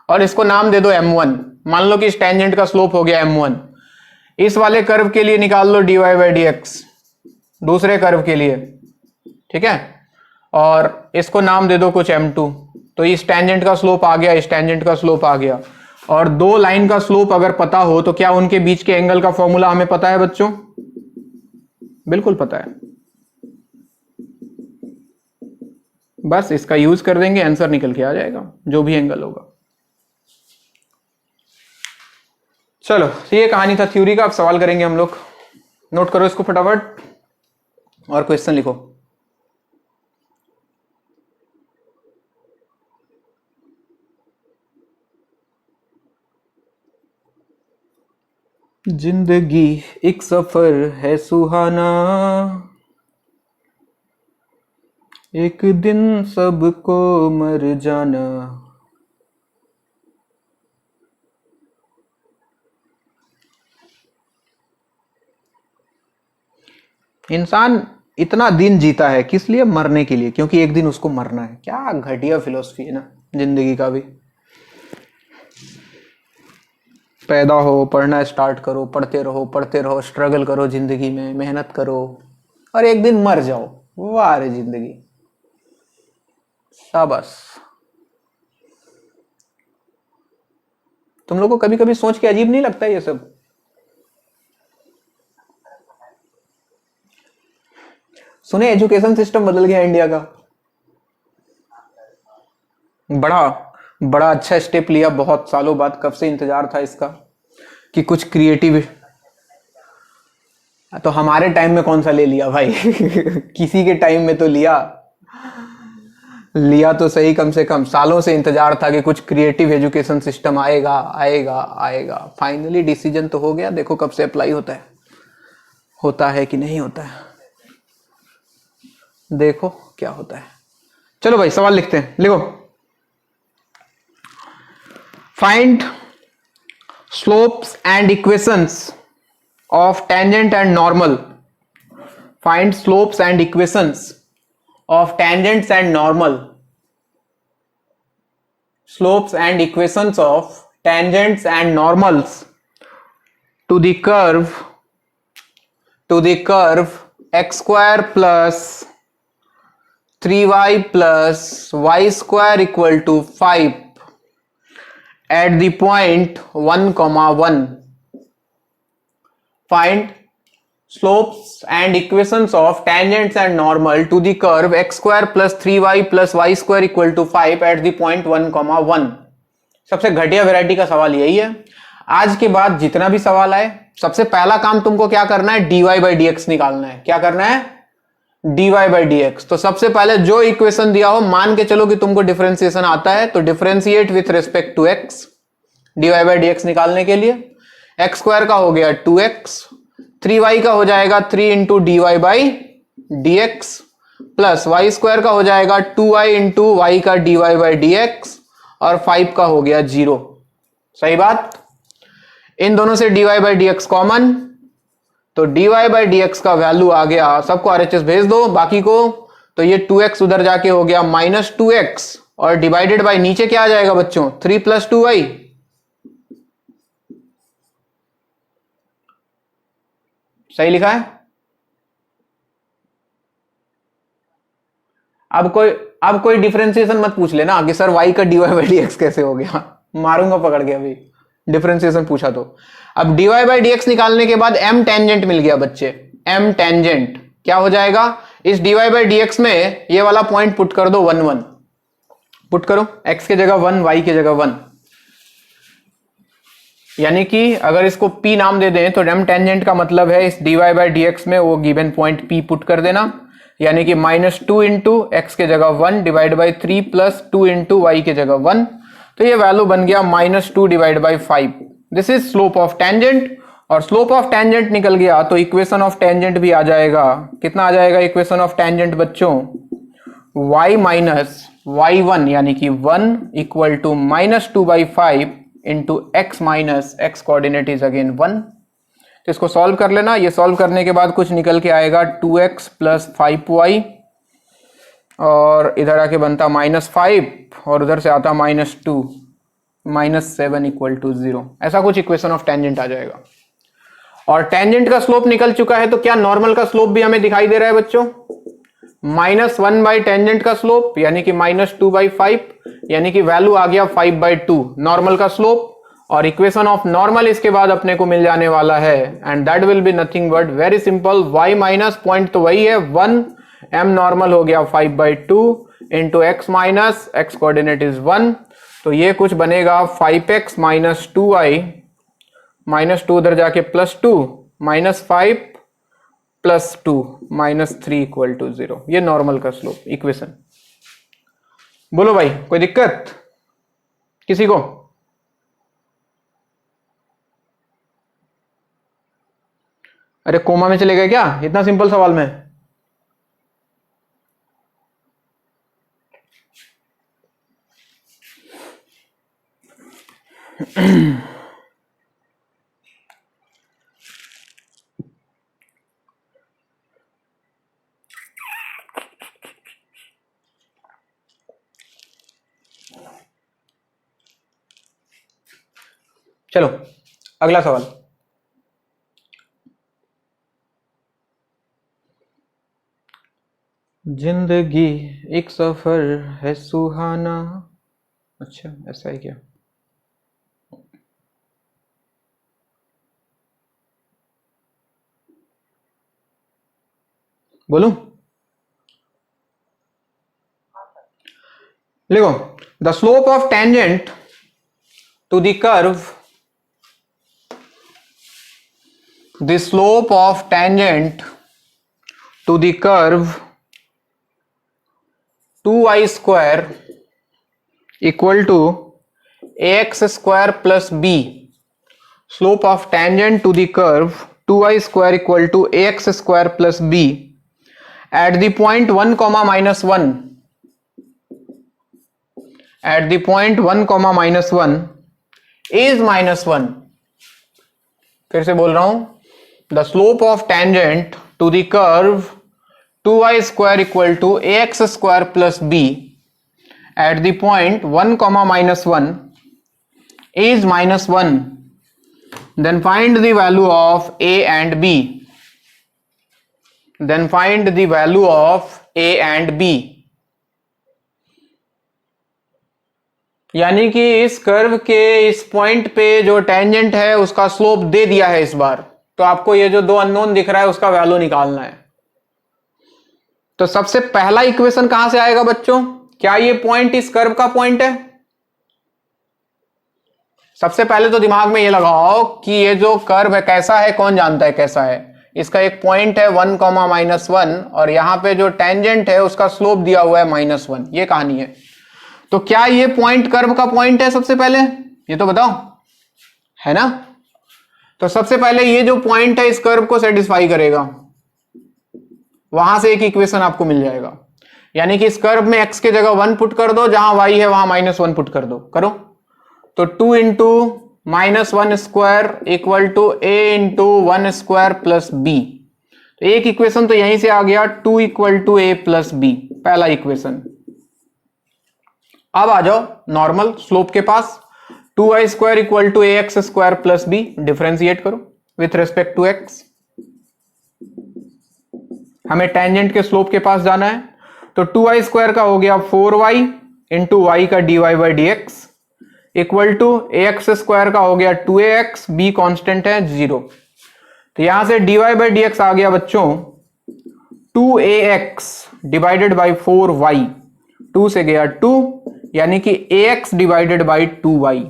और इसको नाम दे दो m1। मान लो कि इस टेंजेंट का स्लोप हो गया m1। इस वाले कर्व के लिए निकाल लो dy बाई डी एक्स दूसरे कर्व के लिए, ठीक है, और इसको नाम दे दो कुछ m2। तो इस टेंजेंट का स्लोप आ गया, इस टेंजेंट का स्लोप आ गया। और दो लाइन का स्लोप अगर पता हो तो क्या उनके बीच के एंगल का फॉर्मूला हमें पता है बच्चों? बिल्कुल पता है, बस इसका यूज कर देंगे, आंसर निकल के आ जाएगा जो भी एंगल होगा। चलो ये कहानी था थ्योरी का। अब सवाल करेंगे हम लोग, नोट करो इसको फटाफट और क्वेश्चन लिखो। जिंदगी एक सफर है सुहाना, एक दिन सबको मर जाना। इंसान इतना दिन जीता है किस लिए? मरने के लिए, क्योंकि एक दिन उसको मरना है। क्या घटिया फिलॉसफी है ना जिंदगी का भी। पैदा हो, पढ़ना स्टार्ट करो, पढ़ते रहो, स्ट्रगल करो जिंदगी में, मेहनत करो और एक दिन मर जाओ। वाह रे जिंदगी, शाबाश। तुम लोग को कभी कभी सोच के अजीब नहीं लगता ये सब? सुने एजुकेशन सिस्टम बदल गया इंडिया का। बड़ा अच्छा स्टेप लिया, बहुत सालों बाद। कब से इंतजार था इसका कि कुछ क्रिएटिव। तो हमारे टाइम में कौन सा ले लिया भाई? किसी के टाइम में तो लिया तो सही। कम से कम सालों से इंतजार था कि कुछ क्रिएटिव एजुकेशन सिस्टम आएगा आएगा आएगा। फाइनली डिसीजन तो हो गया। देखो कब से अप्लाई होता है कि नहीं होता है, देखो क्या होता है। चलो भाई सवाल लिखते हैं, लिखो। Find slopes and equations of tangent and normal. Find slopes and equations of tangents and normal. Slopes and equations of tangents and normals to the curve x square plus 3y plus y square equal to 5 at the point 1, 1. Find slopes and equations of tangents and normal to the curve x square plus 3y plus y square equal to 5 at the point 1, 1. सबसे घटिया variety का सवाल यही है। आज के बाद जितना भी सवाल आए, सबसे पहला काम तुमको क्या करना है? dy by dx निकालना है। क्या करना है? dy by dx। तो सबसे पहले जो इक्वेशन दिया हो, मान के चलो कि तुमको डिफरेंशिएशन आता है, तो differentiate with respect to x। dy by dx निकालने के लिए एक्स स्क्वायर का हो गया 2x, 3y का हो जाएगा 3 into D Y by D X, plus Y square का हो जाएगा 2y इंटू वाई का D Y by D X, और 5 का हो गया 0। सही बात। इन दोनों से D Y by D X common, तो D Y by D X का वैल्यू आ गया, सबको आरएचएस भेज दो बाकी को, तो ये 2x उधर जाके हो गया -2x, और डिवाइडेड बाई नीचे क्या आ जाएगा बच्चों? 3 + 2y। सही लिखा है। अब कोई डिफरेंशिएशन मत पूछ लेना कि सर y का dy बाई डी एक्स कैसे हो गया, मारूंगा पकड़ के अभी डिफरेंशिएशन पूछा तो। अब dy बाई डी एक्स निकालने के बाद m टेंजेंट मिल गया बच्चे। m टेंजेंट क्या हो जाएगा? इस dy बाई डी एक्स में ये वाला पॉइंट पुट कर दो 1, 1 पुट करो, x के जगह 1, y के जगह 1। यानी कि अगर इसको P नाम दे दें तो m टेंजेंट का मतलब है इस dy बाई डी एक्स में वो गिवन पॉइंट P पुट कर देना, यानी कि -2 इंटू एक्स के जगह 1 divide by 3 plus 2 into Y के जगह 1, तो ये वैल्यू बन गया -2 divide by 5। This is slope of tangent, और स्लोप ऑफ टेंजेंट निकल गया तो इक्वेशन ऑफ टेंजेंट भी आ जाएगा। कितना आ जाएगा इक्वेशन ऑफ टेंजेंट बच्चों? y माइनस y1 यानी कि 1 equal to -2/5 into x minus x coordinate is again 1। तो इसको सॉल्व कर लेना। ये सॉल्व करने के बाद कुछ निकल के आएगा 2x प्लस 5y, और इधर आके बनता -5 और उधर से आता -2, -7 इक्वल टू 0। ऐसा कुछ इक्वेशन ऑफ टेंजेंट आ जाएगा। और टेंजेंट का स्लोप निकल चुका है, तो क्या नॉर्मल का स्लोप भी हमें दिखाई दे रहा है बच्चों? -1 बाई टेंजेंट का स्लोप यानी कि -2/5, यानी कि वैल्यू आ गया 5/2 नॉर्मल का स्लोप। और इक्वेशन ऑफ नॉर्मल इसके बाद अपने को मिल जाने वाला है, and that will be nothing but very simple, y minus point तो वही है 1, m नॉर्मल हो गया 5/2, into x minus x coordinate is 1, तो ये कुछ बनेगा 5x माइनस 2y माइनस 2 उधर जाके +2 माइनस 5 +2 -3 इक्वल टू 0। ये नॉर्मल का स्लोप इक्वेशन। बोलो भाई कोई दिक्कत किसी को? अरे कोमा में चले गए क्या इतना सिंपल सवाल में? चलो अगला सवाल। जिंदगी एक सफर है सुहाना। अच्छा ऐसा है क्या? बोलूं? लिखो the slope of tangent to the curve, the slope of tangent to the curve 2y square equal to ax square plus b. Slope of tangent to the curve 2y square equal to ax square plus b at the point 1 comma minus 1, at the point 1 comma minus 1 is minus 1। फिर से बोल रहा हूं, the slope of tangent to the curve 2y square equal to ax square plus b at the point 1 comma minus 1 is minus 1, then find the value of a and b, then find the value of a and b। यानी कि इस curve के इस point पे जो tangent है उसका slope दे दिया है इस बार, तो आपको ये जो दो अननोन दिख रहा है उसका वैल्यू निकालना है। तो सबसे पहला इक्वेशन कहां से आएगा बच्चों? क्या ये पॉइंट इस कर्व का पॉइंट है? सबसे पहले तो दिमाग में ये लगाओ कि ये जो कर्व है कैसा है, कौन जानता है कैसा है। इसका एक पॉइंट है 1 कॉमा माइनस 1 और यहां पे जो टेंजेंट है उसका स्लोप दिया हुआ है -1। ये कहानी है। तो क्या ये पॉइंट कर्व का पॉइंट है? सबसे पहले ये तो बताओ, है ना? तो सबसे पहले ये जो पॉइंट है इस कर्व को सेटिस्फाई करेगा, वहां से एक इक्वेशन आपको मिल जाएगा। यानी कि इस कर्व में x के जगह 1 पुट कर दो, जहां y है वहां -1 पुट कर दो। करो तो 2 into -1 square equal to a into 1 square plus b। तो एक इक्वेशन तो यहीं से आ गया, 2 equal to a plus b, पहला इक्वेशन। अब आ जाओ नॉर्मल स्लोप के पास, 2y square equal to ax square plus b, differentiate करो विथ रिस्पेक्ट टू x। हमें टेंजेंट के स्लोप के पास जाना है, तो 2y स्क्वायर का हो गया 4y इंटू y का dy by D X equal to ax square का हो गया 2ax, b कांस्टेंट है 0। तो यहां से dy बाई डी एक्स आ गया बच्चों 2ax डिवाइडेड बाई 4y, 2 से गया 2, यानी कि ax डिवाइडेड बाई 2y।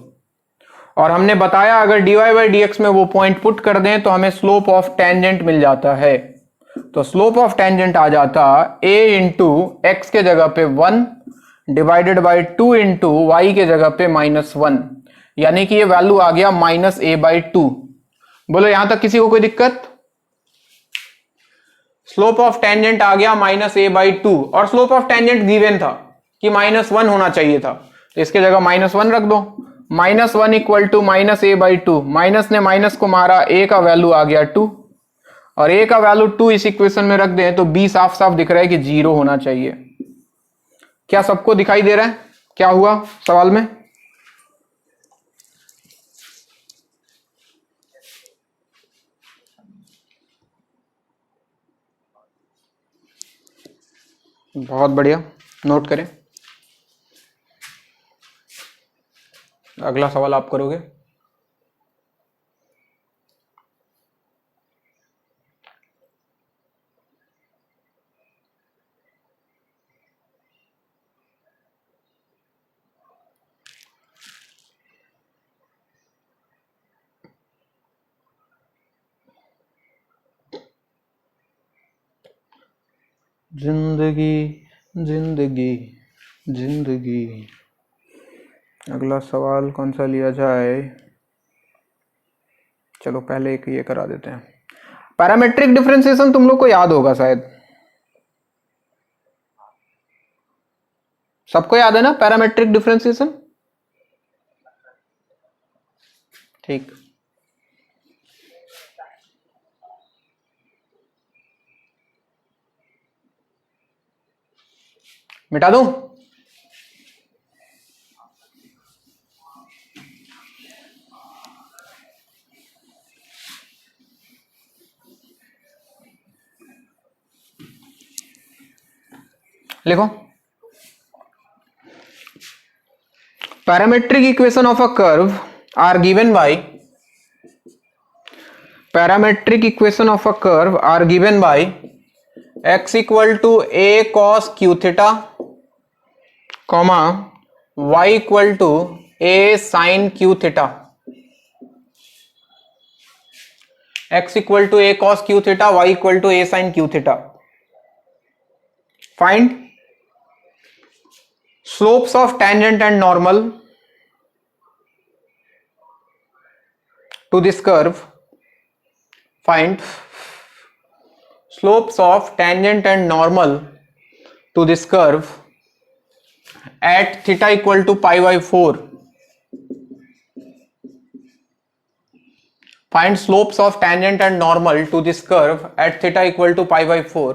और हमने बताया अगर dy बाई डी एक्स में वो पॉइंट पुट कर दें तो हमें स्लोप ऑफ टेंजेंट मिल जाता है। तो स्लोप ऑफ टेंजेंट आ जाता a इंटू एक्स के जगह पे 1 डिवाइडेड बाई 2 इंटू वाई के जगह पे -1, यानी कि ये वैल्यू आ गया -a/2। बोलो यहां तक किसी को कोई दिक्कत? स्लोप ऑफ टेंजेंट आ गया -a/2 और स्लोप ऑफ टेंजेंट गिवन था कि -1 होना चाहिए था, तो इसके जगह -1 रख दो। -1 इक्वल टू -a/2, माइनस ने माइनस को मारा, a का वैल्यू आ गया 2 और a का वैल्यू 2 इस इक्वेशन में रख दें तो b साफ साफ दिख रहा है कि 0 होना चाहिए। क्या सबको दिखाई दे रहा है क्या हुआ सवाल में? बहुत बढ़िया, नोट करें। अगला सवाल आप करोगे। जिंदगी जिंदगी जिंदगी। अगला सवाल कौन सा लिया जाए? चलो पहले एक ये करा देते हैं। पैरामेट्रिक डिफरेंशिएशन तुम लोग को याद होगा शायद, सबको याद है ना पैरामेट्रिक डिफरेंशिएशन? ठीक, मिटा दूं? लिखो, parametric equation of a curve are given by, parametric equation of a curve are given by x equal to a cos q theta, comma y equal to a sin q theta. x equal to a cos q theta, y equal to a sin q theta. Find slopes of tangent and normal to this curve, find slopes of tangent and normal to this curve at theta equal to pi by 4, find slopes of tangent and normal to this curve at theta equal to pi by 4,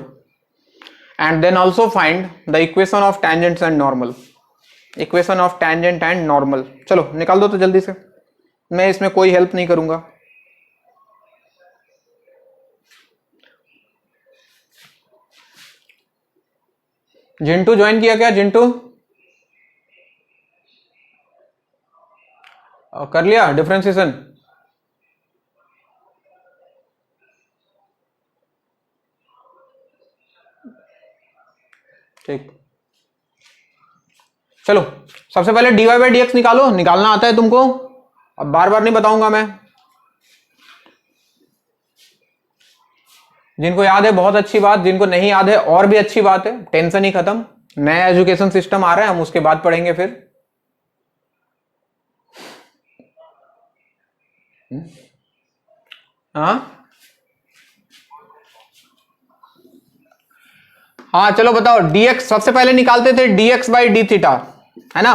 and then also find the equation of tangents and normal, equation of tangent and normal। चलो निकाल दो तो जल्दी से, मैं इसमें कोई help नहीं करूंगा। जिंटू ज्वाइन किया क्या? जिंटू कर लिया डिफरेंशिएशन? ठीक, चलो सबसे पहले dy बाई डी एक्स निकालो, निकालना आता है तुमको, अब बार बार नहीं बताऊंगा मैं। जिनको याद है बहुत अच्छी बात, जिनको नहीं याद है और भी अच्छी बात है, टेंशन ही खत्म। नया एजुकेशन सिस्टम आ रहा है, हम उसके बाद पढ़ेंगे फिर। हाँ चलो बताओ, dx सबसे पहले निकालते थे dx बाई डी थीटा, है ना?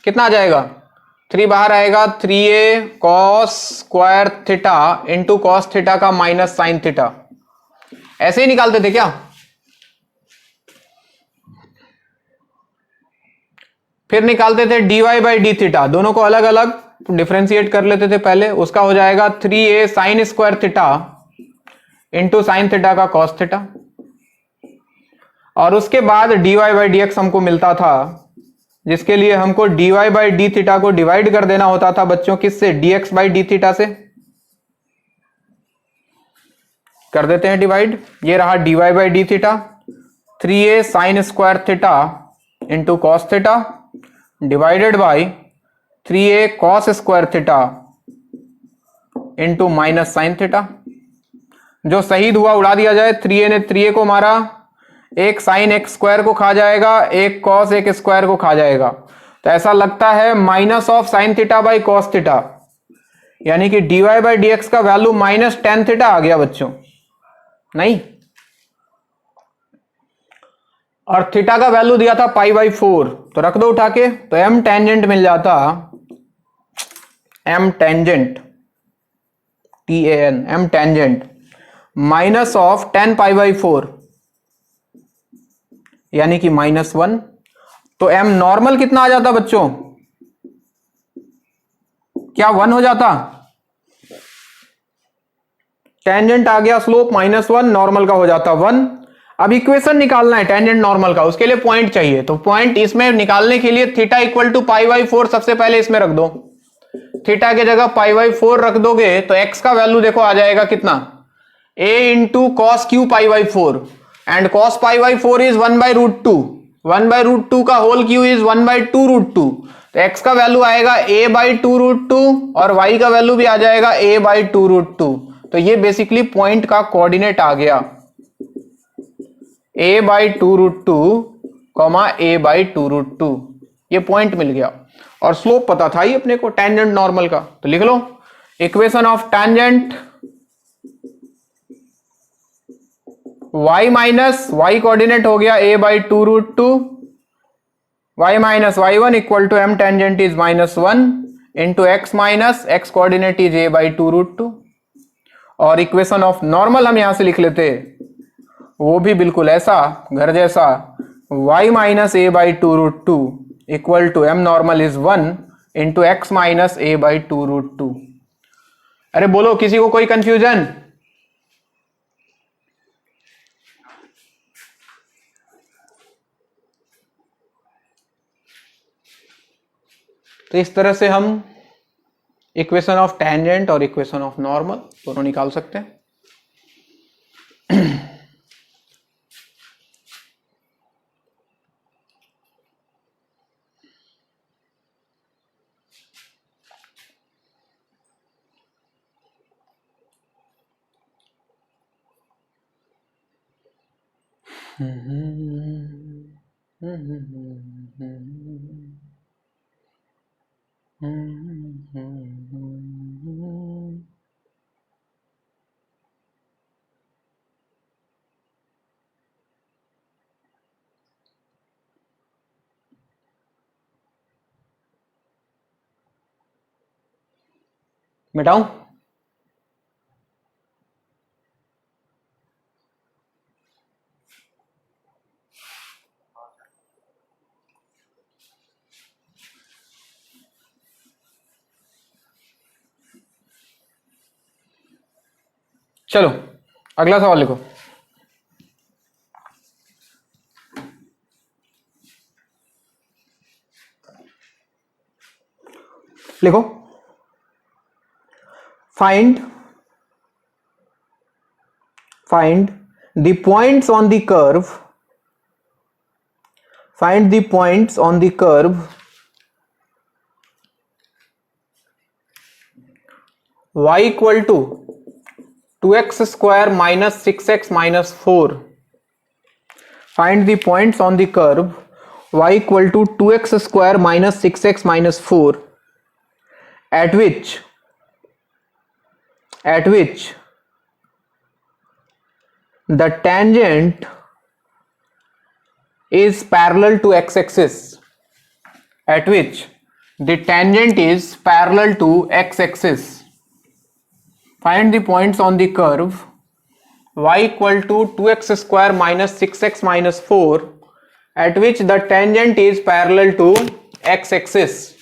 कितना आ जाएगा? 3 बाहर आएगा, 3a cos square theta into cos theta का माइनस साइन थीटा। ऐसे ही निकालते थे क्या? फिर निकालते थे dy बाई डी थीटा, दोनों को अलग अलग डिफरेंशिएट कर लेते थे पहले। उसका हो जाएगा 3a sine square theta into sine theta का कॉस थीटा। और उसके बाद dy बाई डी एक्स हमको मिलता था, जिसके लिए हमको dy बाई डी थीटा को डिवाइड कर देना होता था बच्चों, किससे? dx बाई डी थीटा से। कर देते हैं डिवाइड, ये रहा dy by D theta, 3a sine square theta into cos theta divided by 3a cos square theta into minus sine theta. जो शहीद हुआ उड़ा दिया जाए, 3a ने 3a को मारा, एक साइन एक्स स्क्वायर को खा जाएगा, एक कॉस एक स्क्वायर को खा जाएगा, तो ऐसा लगता है minus of sine theta by cos theta, यानी कि dy बाई डी एक्स का वैल्यू माइनस टेन थीटा आ गया बच्चों, नहीं? और थीटा का वैल्यू दिया था पाई बाई 4, तो रख दो उठा के, तो m टेंजेंट मिल जाता, m tangent TAN, m tangent minus of 10 pi by 4 यानी कि -1। तो m नॉर्मल कितना आ जाता बच्चों? क्या 1 हो जाता? टेंजेंट आ गया स्लोप -1, नॉर्मल का हो जाता 1। अब इक्वेशन निकालना है टेंजेंट नॉर्मल का, उसके लिए पॉइंट चाहिए, तो पॉइंट इसमें निकालने के लिए theta equal to pi by 4 सबसे पहले इसमें रख दो। थीटा की जगह पाई बाई 4 रख दोगे तो x का वैल्यू देखो आ जाएगा कितना? a into cos Q pi by 4, and cos pi by 4 is 1 by root 2, 1 by root 2 का whole Q is 1 by 2 root 2, तो x का वैल्यू आएगा a बाई 2 रूट 2 और y का वैल्यू भी आ जाएगा a बाई 2 रूट 2। तो ये बेसिकली पॉइंट का कोऑर्डिनेट आ गया। a by two root two comma A by two root two, ये पॉइंट मिल गया और स्लोप पता था ही अपने को टेंजेंट नॉर्मल का, तो लिख लो equation of tangent y minus y coordinate हो गया a by two root two, y minus Y one equal to m tangent is minus one into x minus x coordinate is a by two root two, और equation of normal हम यहां से लिख लेते वो भी बिल्कुल ऐसा घर जैसा, y minus A by two root two equal to m normal is one into x minus A by two root two. अरे बोलो किसी को कोई कंफ्यूजन? तो इस तरह से हम इक्वेशन ऑफ टेंजेंट और इक्वेशन ऑफ नॉर्मल दोनों निकाल सकते हैं। मिटाऊं? चलो अगला सवाल लिखो। लिखो find the points on the curve, find the points on the curve y equal to 2x square minus 6x minus 4, find the points on the curve y equal to 2x square minus 6x minus 4 at which the tangent is parallel to x-axis, at which the tangent is parallel to x-axis. Find the points on the curve y equal to 2x square minus 6x minus 4 at which the tangent is parallel to x-axis.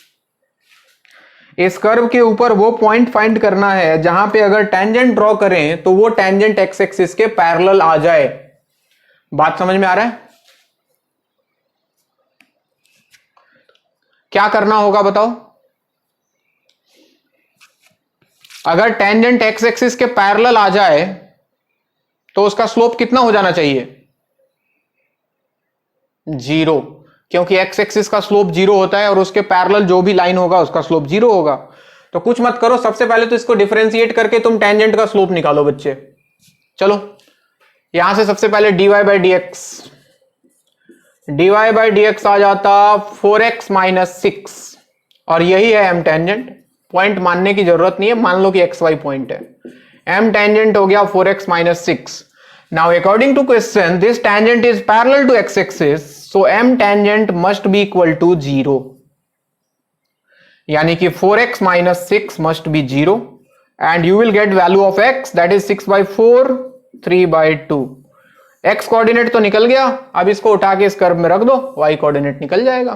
इस curve के ऊपर वो point find करना है जहां पे अगर tangent draw करें तो वो टेंजेंट एक्स एक्सिस के पैरेलल आ जाए। बात समझ में आ रहा है? क्या करना होगा बताओ? अगर टेंजेंट एक्स एक्सिस के पैरेलल आ जाए तो उसका स्लोप कितना हो जाना चाहिए? 0, क्योंकि एक्स एक्सिस का स्लोप 0 होता है और उसके पैरेलल जो भी लाइन होगा उसका स्लोप 0 होगा। तो कुछ मत करो, सबसे पहले तो इसको डिफरेंशिएट करके तुम टेंजेंट का स्लोप निकालो बच्चे। चलो यहां से सबसे पहले dy बाई डी एक्स आ जाता 4x माइनस 6, और यही है m टेंजेंट। पॉइंट मानने की जरूरत नहीं है, मान लो कि xy पॉइंट है। m टेंजेंट हो गया 4x minus 6। Now according to question this tangent is parallel to x-axis, so m tangent must be equal to 0, यानी कि 4x minus 6 must be 0 and you will get value of x, that is 6 by 4 3 by 2। x coordinate तो निकल गया, अब इसको उठा के इस कर्व में रख दो, y कोऑर्डिनेट निकल जाएगा।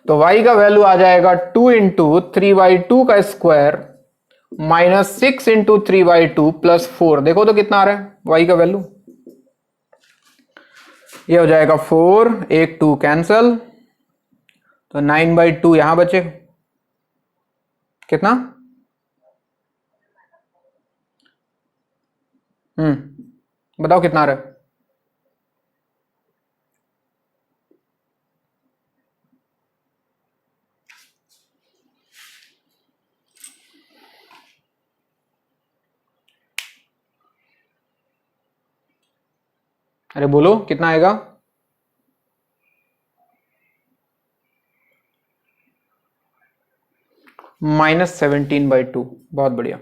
तो y का वैल्यू आ जाएगा 2 इंटू 3 बाई 2 का square minus 6 into 3 by 2 plus 4। देखो तो कितना आ रहा है y का वैल्यू, ये हो जाएगा 4, 1 2 कैंसल, तो 9 बाई 2 यहां बचे, कितना? बताओ कितना आ रहा है? अरे बोलो कितना आएगा? -17/2। बहुत बढ़िया।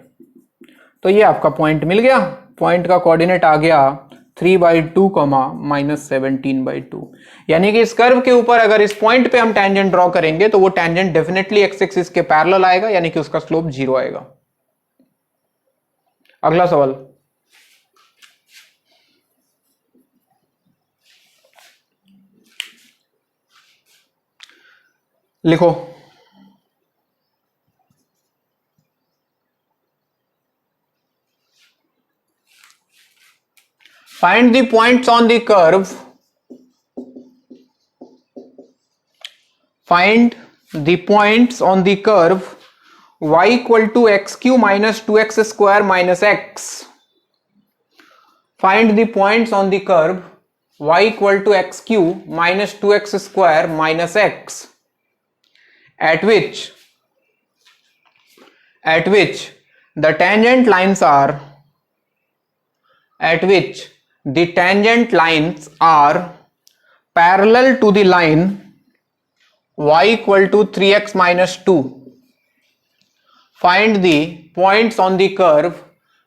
तो ये आपका पॉइंट मिल गया, पॉइंट का कोऑर्डिनेट आ गया 3/2, -17/2। यानी कि इस कर्व के ऊपर अगर इस पॉइंट पे हम टेंजेंट ड्रॉ करेंगे तो वो टेंजेंट डेफिनेटली एक्स एक्सिस के पैरेलल आएगा, यानी कि उसका स्लोप 0 आएगा। अगला सवाल लिखो। Find the points on the curve. Find the points on the curve y equal to xq minus 2x square minus x. Find the points on the curve y equal to xq minus 2x square minus x at which the tangent lines are parallel to the line y equal to 3x minus 2. Find the points on the curve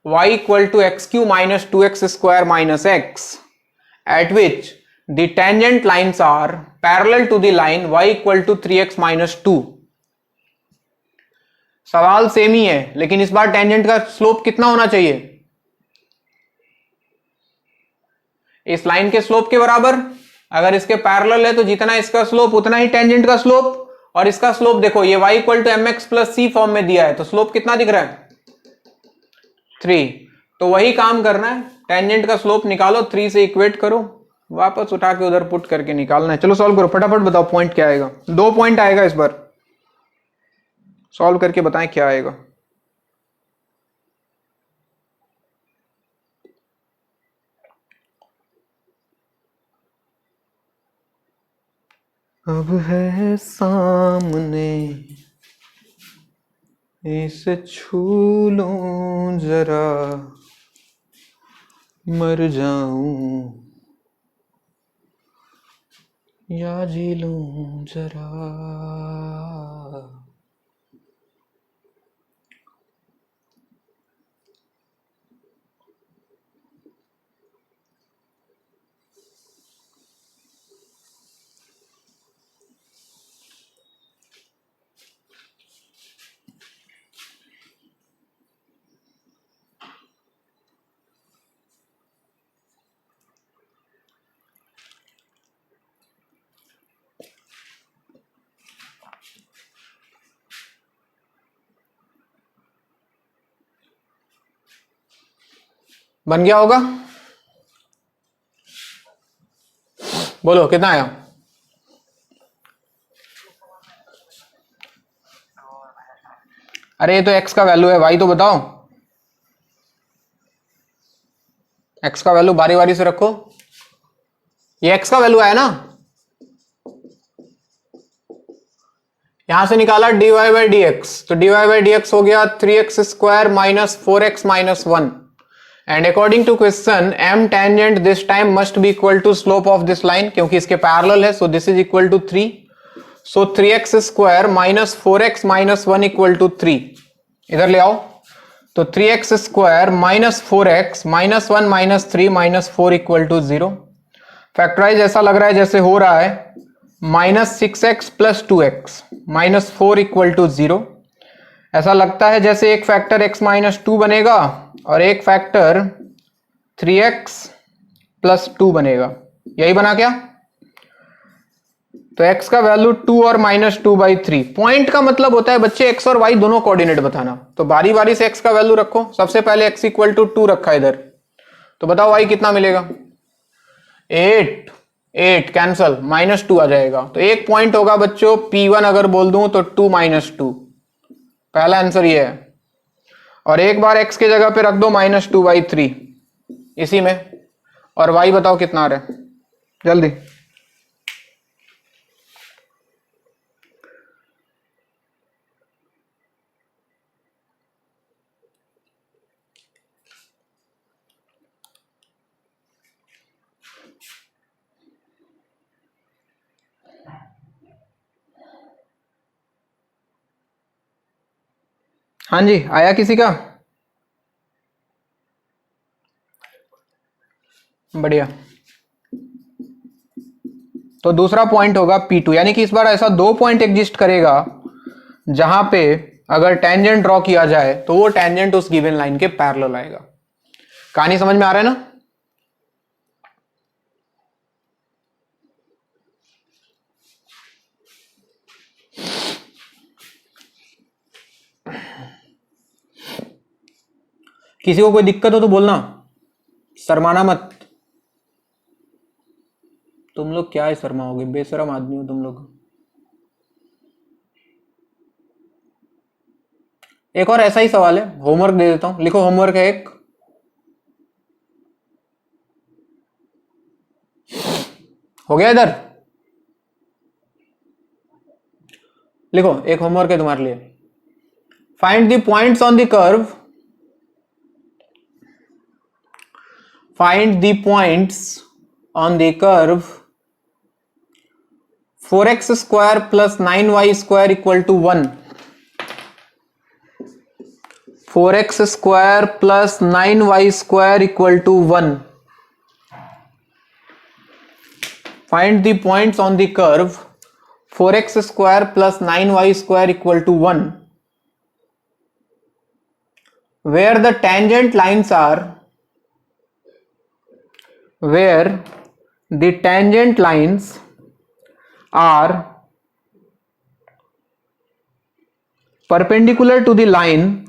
y equal to xq minus 2x square minus x at which the tangent lines are parallel to the line y equal to 3x minus 2. सवाल same ही है, लेकिन इस बार tangent का slope कितना होना चाहिए? इस line के स्लोप के बराबर। अगर इसके पैरेलल है तो जितना इसका स्लोप उतना ही टेंजेंट का स्लोप, और इसका स्लोप देखो ये y equal to mx plus c form में दिया है, तो स्लोप कितना दिख रहा है? 3। तो वही काम करना है, टेंजेंट का स्लोप निकालो, 3 से इक्वेट करो, वापस उठा के उधर पुट करके निकालना है। चलो सॉल्व करो, फटाफट बताओ पॉइंट क्या आएगा। 2 पॉइंट आएगा इस बार, सॉल्व करके बताएं क्या आएगा। अब है सामने इसे छू लूं जरा, मर जाऊं या जी लूं जरा। बन गया होगा? बोलो कितना आया? अरे ये तो x का वैल्यू है, y तो बताओ। x का वैल्यू बारी बारी से रखो। ये x का वैल्यू आया ना, यहां से निकाला dy बाई डी एक्स, तो dy बाई डी एक्स हो गया 3x square minus 4x minus 1। And according to question m tangent this time must be equal to slope of this line, क्योंकि इसके पैरेलल है, so this is equal to 3। So 3x square minus 4x minus 1 equal to 3। इधर ले आओ, तो 3x square minus 4x minus 1 minus 3 minus 4 equal to 0। Factorise ऐसा लग रहा है जैसे हो रहा है -6x plus 2x minus 4 equal to 0। ऐसा लगता है जैसे एक फैक्टर x माइनस 2 बनेगा और एक फैक्टर 3x प्लस 2 बनेगा। यही बना क्या? तो x का वैल्यू 2 और -2/3। पॉइंट का मतलब होता है बच्चे x और y दोनों कोऑर्डिनेट बताना। तो बारी बारी से x का वैल्यू रखो। सबसे पहले x इक्वल टू 2 रखा इधर, तो बताओ y कितना मिलेगा? 8 कैंसल, -2 आ जाएगा। तो एक पॉइंट होगा बच्चों P1, अगर बोल दूं तो 2 -2। पहला आंसर ये है। और एक बार x के जगह पे रख दो -2/3 इसी में, और y बताओ कितना आ रहा है जल्दी। हाँ जी, आया किसी का? बढ़िया। तो दूसरा पॉइंट होगा P2, यानी कि इस बार ऐसा दो पॉइंट एग्जिस्ट करेगा जहां पे अगर टेंजेंट ड्रॉ किया जाए तो वो टेंजेंट उस गिवन लाइन के पैरेलल आएगा। कहानी समझ में आ रहा है ना? किसी को कोई दिक्कत हो तो बोलना, शर्माना मत। तुम लोग क्या है शर्माओगे, बेशरम आदमी हो तुम लोग। एक और ऐसा ही सवाल है, होमवर्क दे देता हूं, लिखो होमवर्क है एक। हो गया इधर? लिखो, एक होमवर्क है तुम्हारे लिए। Find the points on the curve, find the points on the curve 4x square plus 9y square equal to 1। 4x square plus 9y square equal to 1। Find the points on the curve 4x square plus 9y square equal to 1 where the tangent lines are, where the tangent lines are perpendicular to the line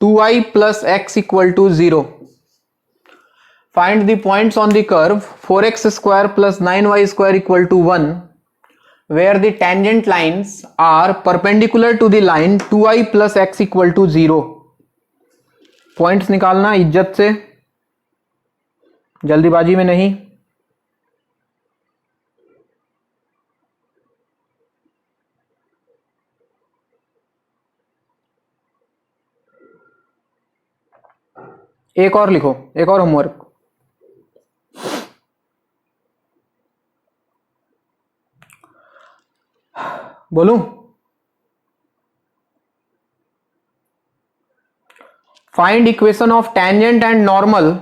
2y plus x equal to 0. Find the points on the curve 4x square plus 9y square equal to 1 where the tangent lines are perpendicular to the line 2y plus x equal to 0. Points निकालना इज्जत से, जल्दीबाजी में नहीं। एक और लिखो, एक और होमवर्क। बोलूं? Find equation of tangent and normal,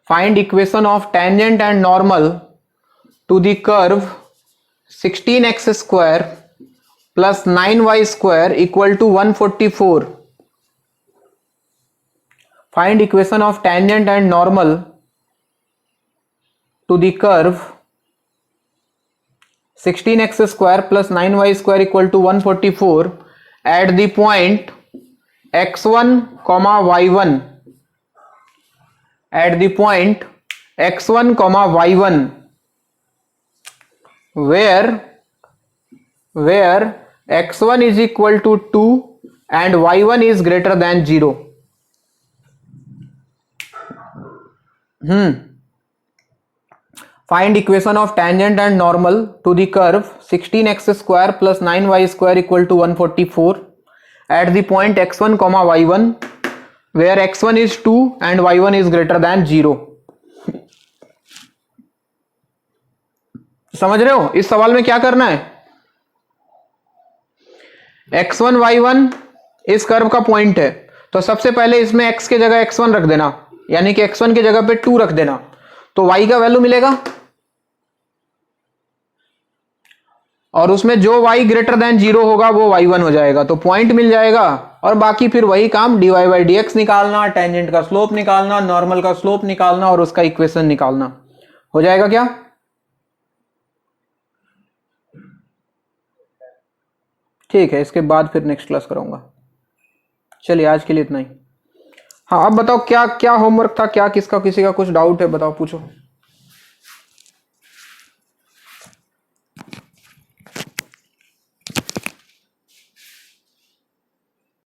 find equation of tangent and normal to the curve 16x square plus 9y square equal to 144। Find equation of tangent and normal to the curve 16x square plus 9y square equal to 144 at the point x1 comma y1, at the point x1 comma y1 where x1 is equal to 2 and y1 is greater than 0. Find equation of tangent and normal to the curve 16x square plus 9y square equal to 144 at the point x1 comma y1 where x1 is 2 and y1 is greater than 0. समझ रहे हो इस सवाल में क्या करना है? x1 y1 इस कर्व का पॉइंट है, तो सबसे पहले इसमें x के जगह x1 रख देना, यानी कि x1 की जगह पे 2 रख देना, तो y का वैल्यू मिलेगा और उसमें जो y ग्रेटर देन 0 होगा वो y1 हो जाएगा, तो पॉइंट मिल जाएगा। और बाकी फिर वही काम dy बाई dx निकालना, टेंजेंट का स्लोप निकालना, नॉर्मल का स्लोप निकालना और उसका इक्वेशन निकालना। हो जाएगा क्या? ठीक है, इसके बाद फिर नेक्स्ट क्लास कराऊंगा। चलिए आज के लिए इतना ही। हाँ अब बताओ क्या क्या होमवर्क था, क्या किसका किसी का कुछ डाउट है बताओ, पूछो।